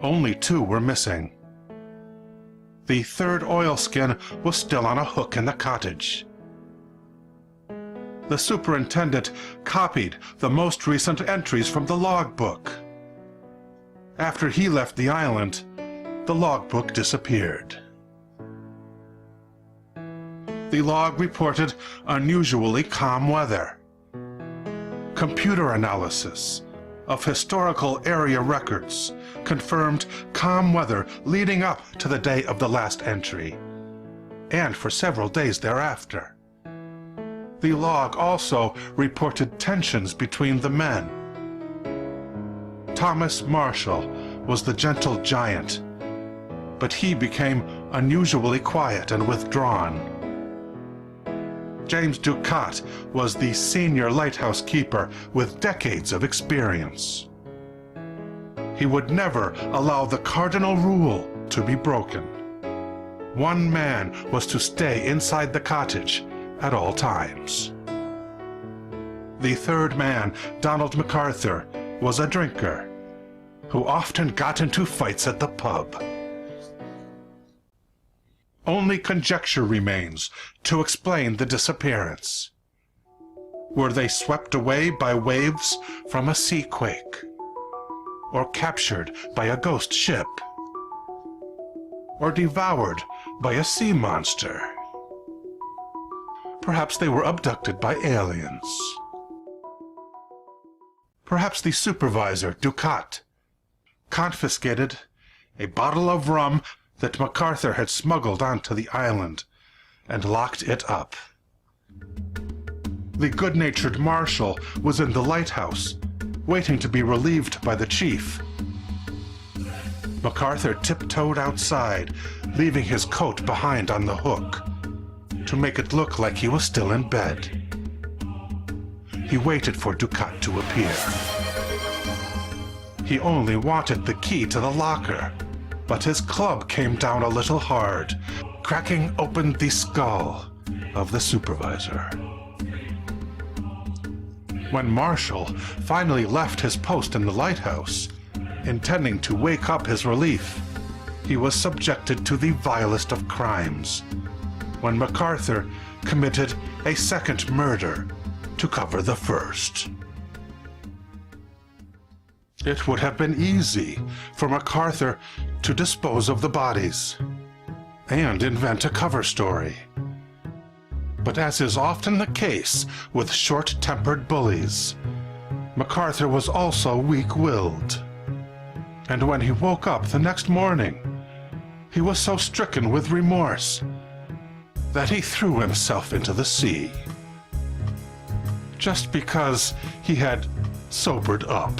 Only 2 were missing. The 3rd oilskin was still on a hook in the cottage. The superintendent copied the most recent entries from the logbook. After he left the island, the logbook disappeared. The log reported unusually calm weather. Computer analysis of historical area records confirmed calm weather leading up to the day of the last entry, and for several days thereafter. The log also reported tensions between the men. Thomas Marshall was the gentle giant, but he became unusually quiet and withdrawn. James Ducat was the senior lighthouse keeper with decades of experience. He would never allow the cardinal rule to be broken. One man was to stay inside the cottage at all times. The 3rd man, Donald MacArthur, was a drinker who often got into fights at the pub. Only conjecture remains to explain the disappearance. Were they swept away by waves from a sea quake? Or captured by a ghost ship? Or devoured by a sea monster? Perhaps they were abducted by aliens. Perhaps the supervisor, Ducat, confiscated a bottle of rum that MacArthur had smuggled onto the island and locked it up. The good-natured marshal was in the lighthouse, waiting to be relieved by the chief. MacArthur tiptoed outside, leaving his coat behind on the hook, to make it look like he was still in bed. He waited for Ducat to appear. He only wanted the key to the locker, but his club came down a little hard, cracking open the skull of the supervisor. When Marshall finally left his post in the lighthouse, intending to wake up his relief, he was subjected to the vilest of crimes, when MacArthur committed a second murder to cover the first. It would have been easy for MacArthur to dispose of the bodies and invent a cover story. But as is often the case with short-tempered bullies, MacArthur was also weak-willed. And when he woke up the next morning, he was so stricken with remorse that he threw himself into the sea, just because he had sobered up.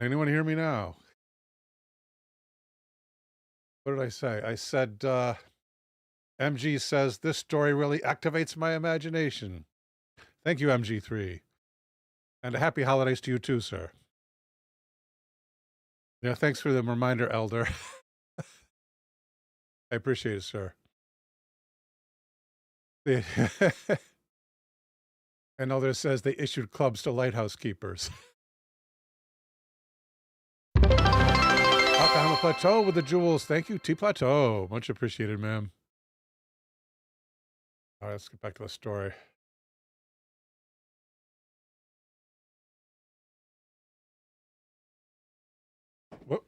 Anyone hear me now? What did I say? I said, MG says, this story really activates my imagination. Thank you, MG3. And happy holidays to you too, sir. Yeah, thanks for the reminder, Elder. I appreciate it, sir. And Elder says they issued clubs to lighthouse keepers. Oklahoma Plateau with the jewels. Thank you, T Plateau. Much appreciated, ma'am. All right, let's get back to the story. Whoop.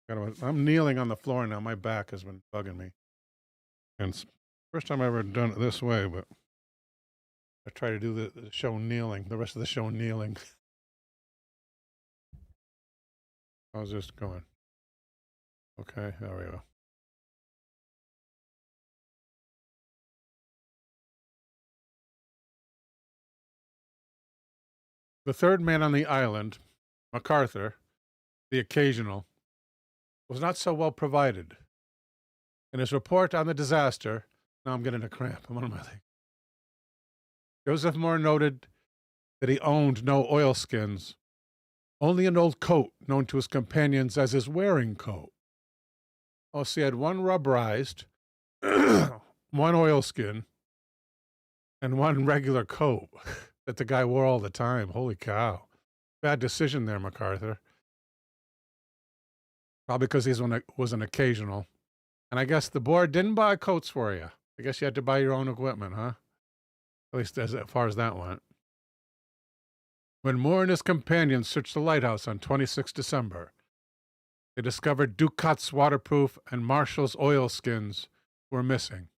I'm kneeling on the floor now. My back has been bugging me. And it's the first time I've ever done it this way, but I try to do the show kneeling, the rest of the show kneeling. How's this going? Okay, there we go. The third man on the island, MacArthur, the occasional, was not so well provided. In his report on the disaster, now I'm getting a cramp. I'm on my leg. Joseph Moore noted that he owned no oilskins, only an old coat known to his companions as his wearing coat. Oh, so he had one rubberized, one oilskin, and one regular coat that the guy wore all the time. Holy cow. Bad decision there, MacArthur. Probably because he was an occasional. And I guess the board didn't buy coats for you. I guess you had to buy your own equipment, huh? At least as far as that went. When Moore and his companions searched the lighthouse on 26 December, they discovered Ducat's waterproof and Marshall's oilskins were missing.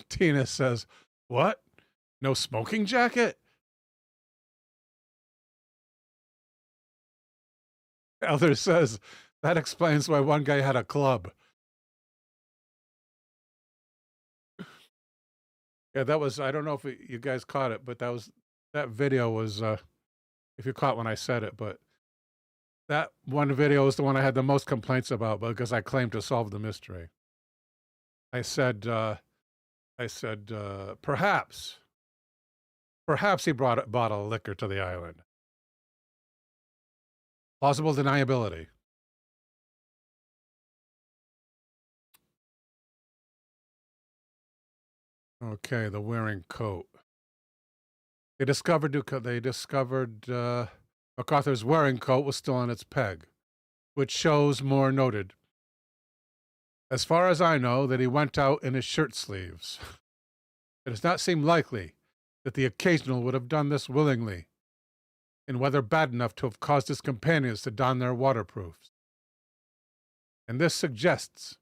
Tina says, what? No smoking jacket? Elder says, That explains why one guy had a club. Yeah, that was, I don't know if you guys caught it, but that video was, if you caught when I said it, but that one video is the one I had the most complaints about because I claimed to solve the mystery. I said, perhaps he brought a bottle of liquor to the island. Plausible deniability. Okay, the wearing coat. They discovered MacArthur's wearing coat was still on its peg, which shows more noted. As far as I know, that he went out in his shirt sleeves. It does not seem likely that the occasional would have done this willingly, in weather bad enough to have caused his companions to don their waterproofs. And this suggests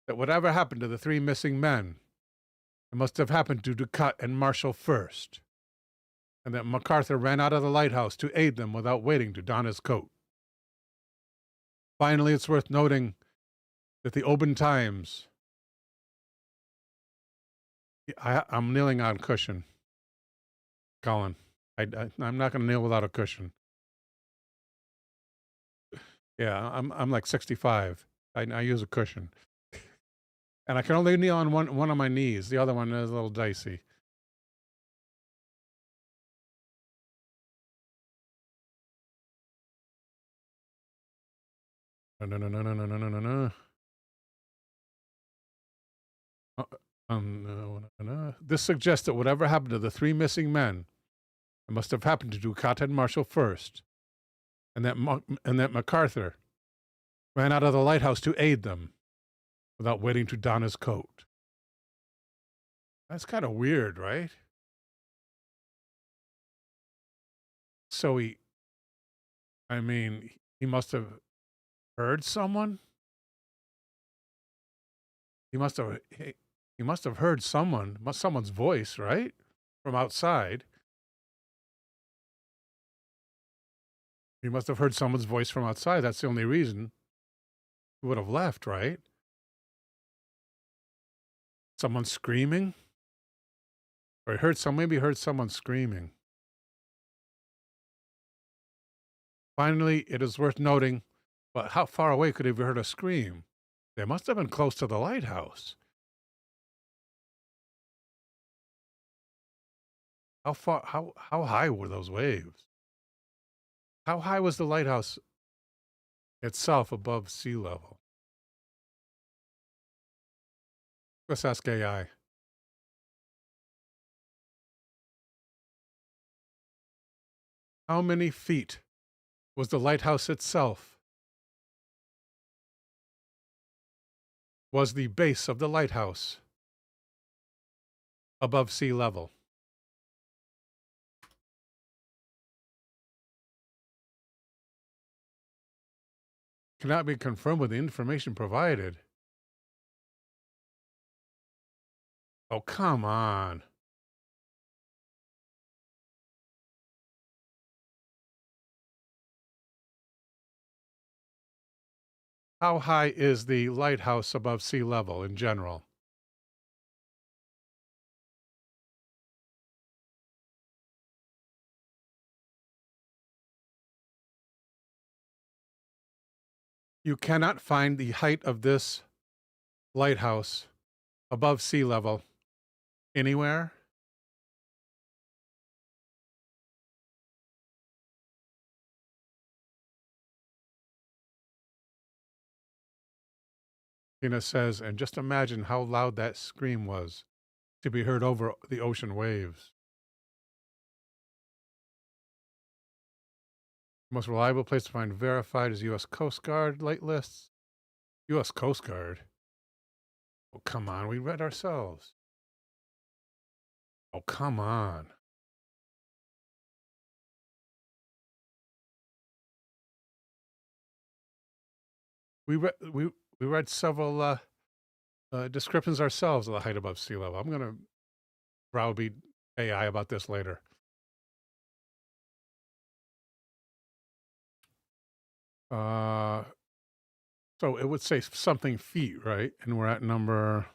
that whatever happened to the three missing men, it must have happened to Ducat and Marshall first, and that MacArthur ran out of the lighthouse to aid them without waiting to don his coat. Finally, it's worth noting that the Oban Times... I'm kneeling on cushion, Colin. I'm not going to kneel without a cushion. Yeah, I'm like 65. I use a cushion. And I can only kneel on one of my knees. The other one is a little dicey. No. This suggests that whatever happened to the three missing men, it must have happened to Ducat and Marshall first, and that MacArthur ran out of the lighthouse to aid them without waiting to don his coat. That's kind of weird, right? So he must have heard someone. He must have heard someone's voice, right? From outside. He must have heard someone's voice from outside. That's the only reason he would have left, right? Someone screaming? Or maybe he heard someone screaming. Finally, it is worth noting, but how far away could he have heard a scream? They must have been close to the lighthouse. How high were those waves? How high was the lighthouse itself above sea level? Let's ask AI. How many feet was the lighthouse itself? Was the base of the lighthouse above sea level? Cannot be confirmed with the information provided. Oh, come on. How high is the lighthouse above sea level in general? You cannot find the height of this lighthouse above sea level anywhere? Tina says, and just imagine how loud that scream was to be heard over the ocean waves. Most reliable place to find verified is U.S. Coast Guard light lists. U.S. Coast Guard? Oh, come on. We read ourselves. Oh, come on. We read several descriptions ourselves of the height above sea level. I'm going to browbeat AI about this later. So it would say something feet, right? And we're at number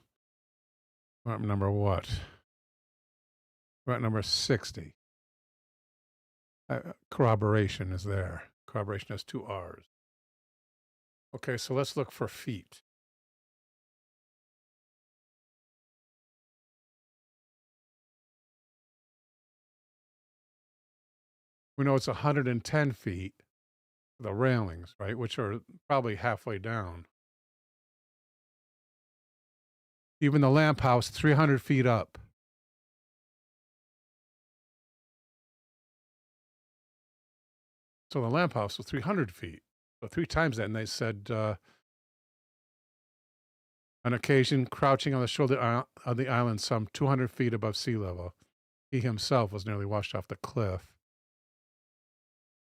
what? We're at number 60. Corroboration is there. Corroboration has 2 R's. Okay, so let's look for feet. We know it's 110 feet, the railings, right? Which are probably halfway down. Even the lamp house, 300 feet up. So the lamp house was 300 feet. So 3 times that. And they said, on occasion, crouching on the shoulder of the island some 200 feet above sea level. He himself was nearly washed off the cliff.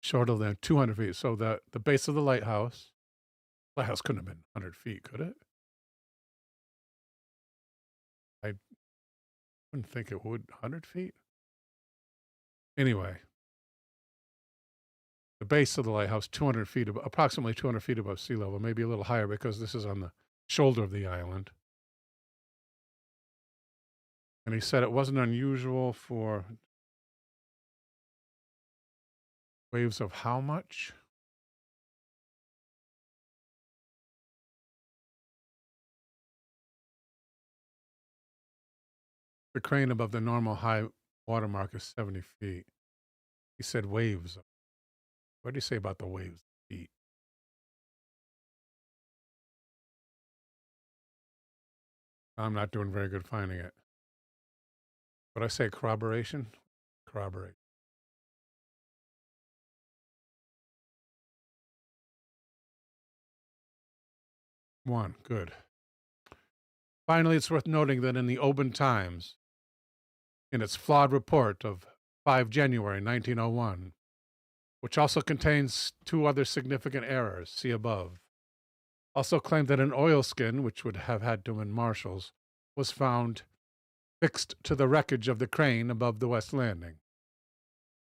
Shorter than 200 feet. So the base of the lighthouse couldn't have been 100 feet, could it? I wouldn't think it would. 100 feet? Anyway, the base of the lighthouse, 200 feet, approximately 200 feet above sea level, maybe a little higher because this is on the shoulder of the island. And he said it wasn't unusual for waves of how much? The crane above the normal high water mark is 70 feet. He said waves. What did he say about the waves? Feet. I'm not doing very good finding it. But I say corroboration? Corroborate. One. Good. Finally, it's worth noting that in the Oban Times, in its flawed report of 5 January 1901, which also contains 2 other significant errors, see above, also claimed that an oilskin, which would have had to have been Marshall's, was found fixed to the wreckage of the crane above the west landing.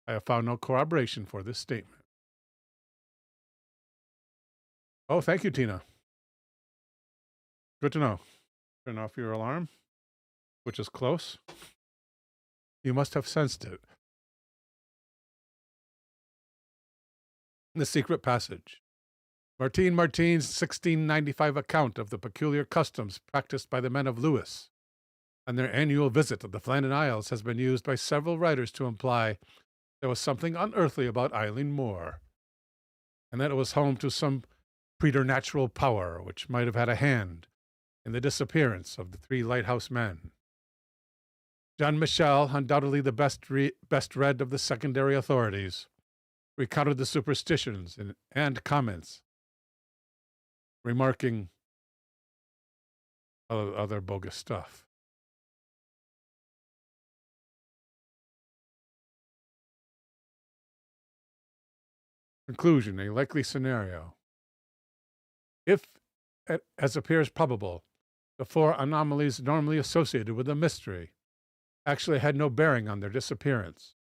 I have found no corroboration for this statement. Oh, thank you, Tina. Good to know. Turn off your alarm, which is close. You must have sensed it. The secret passage. Martin's 1695 account of the peculiar customs practiced by the men of Lewis on their annual visit to the Flannan Isles has been used by several writers to imply there was something unearthly about Eileen Moor, and that it was home to some preternatural power which might have had a hand in the disappearance of the 3 lighthouse men. Jean Michel, undoubtedly the best read of the secondary authorities, recounted the superstitions and comments, remarking other bogus stuff. Conclusion, a likely scenario. If, as appears probable, the 4 anomalies normally associated with the mystery actually had no bearing on their disappearance,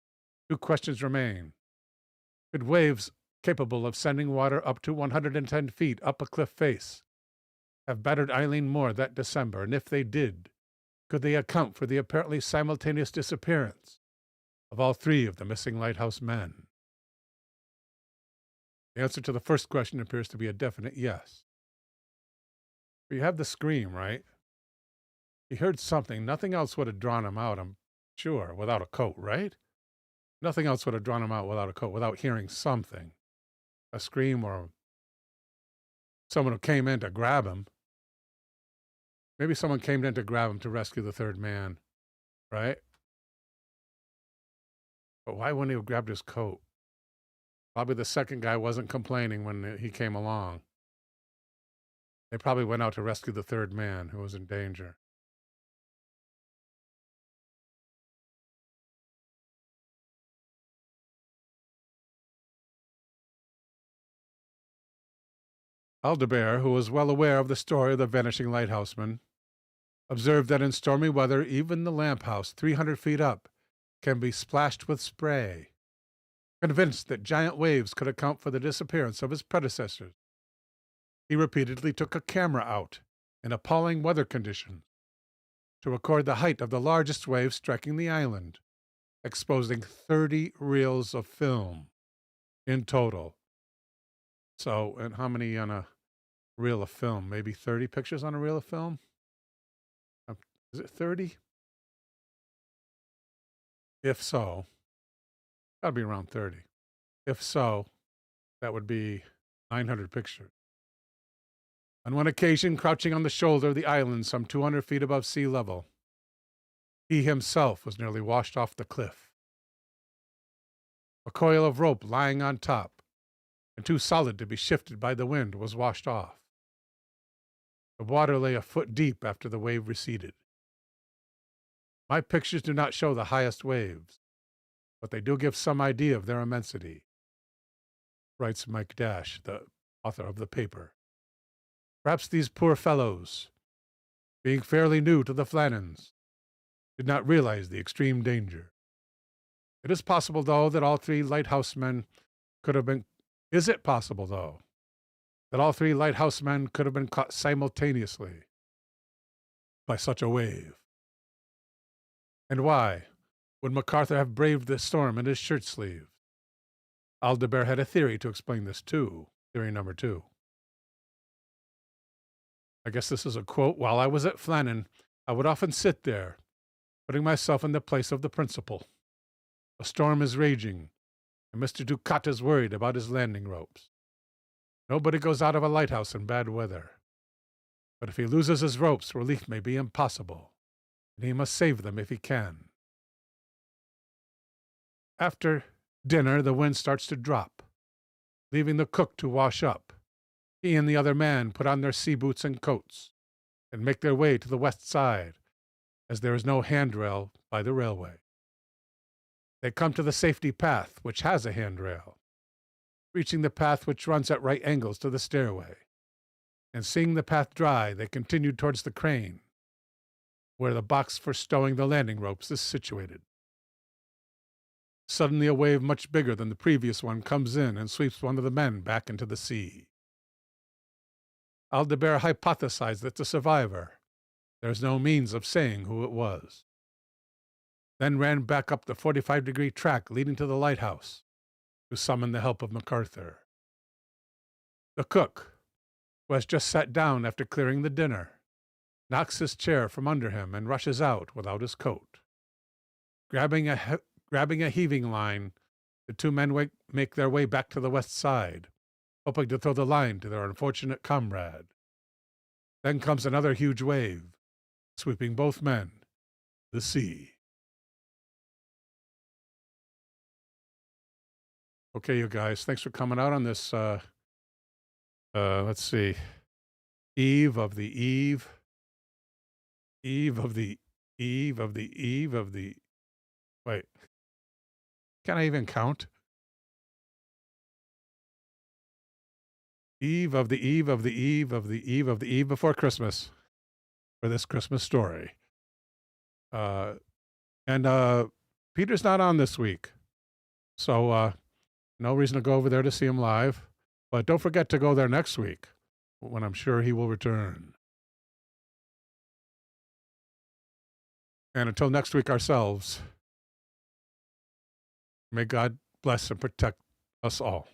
2 questions remain. Could waves capable of sending water up to 110 feet up a cliff face have battered Eileen Moor that December? And if they did, could they account for the apparently simultaneous disappearance of all 3 of the missing lighthouse men? The answer to the first question appears to be a definite yes. But you have the scream, right? He heard something. Nothing else would have drawn him out, I'm sure, without a coat, right? Nothing else would have drawn him out without a coat, without hearing something. A scream or someone who came in to grab him. Maybe someone came in to grab him to rescue the 3rd man, right? But why wouldn't he have grabbed his coat? Probably the 2nd guy wasn't complaining when he came along. They probably went out to rescue the 3rd man who was in danger. Aldebert, who was well aware of the story of the vanishing lighthouseman, observed that in stormy weather, even the lamp house, 300 feet up, can be splashed with spray, convinced that giant waves could account for the disappearance of his predecessors. He repeatedly took a camera out in appalling weather conditions to record the height of the largest wave striking the island, exposing 30 reels of film in total. So, and how many on a reel of film? Maybe 30 pictures on a reel of film? Is it 30? If so, that'll be around 30. If so, that would be 900 pictures. On one occasion, crouching on the shoulder of the island some 200 feet above sea level, he himself was nearly washed off the cliff. A coil of rope lying on top, and too solid to be shifted by the wind, was washed off. The water lay a foot deep after the wave receded. My pictures do not show the highest waves, but they do give some idea of their immensity, writes Mike Dash, the author of the paper. Perhaps these poor fellows, being fairly new to the Flannans, did not realize the extreme danger. It is possible, though, that all three lighthouse men could have been... Is it possible, though, that all three lighthouse men could have been caught simultaneously by such a wave? And why would MacArthur have braved the storm in his shirt sleeves? Aldebert had a theory to explain this, too. Theory number 2. I guess this is a quote. While I was at Flannan, I would often sit there, putting myself in the place of the principal. A storm is raging, and Mr. Ducat is worried about his landing ropes. Nobody goes out of a lighthouse in bad weather. But if he loses his ropes, relief may be impossible, and he must save them if he can. After dinner, the wind starts to drop, leaving the cook to wash up. He and the other man put on their sea boots and coats and make their way to the west side, as there is no handrail by the railway. They come to the safety path, which has a handrail, reaching the path which runs at right angles to the stairway. And seeing the path dry, they continued towards the crane, where the box for stowing the landing ropes is situated. Suddenly a wave much bigger than the previous one comes in and sweeps one of the men back into the sea. Aldebert hypothesized that the survivor, there is no means of saying who it was, then ran back up the 45-degree track leading to the lighthouse to summon the help of MacArthur. The cook, who has just sat down after clearing the dinner, knocks his chair from under him and rushes out without his coat. Grabbing a heaving line, the two men make their way back to the west side, hoping to throw the line to their unfortunate comrade. Then comes another huge wave, sweeping both men, the sea. Okay, you guys, thanks for coming out on this, let's see, eve of the eve of the wait, can I even count? Eve of the eve of the eve of the eve of the eve before Christmas for this Christmas story. And Peter's not on this week, so no reason to go over there to see him live. But don't forget to go there next week, when I'm sure he will return. And until next week ourselves, may God bless and protect us all.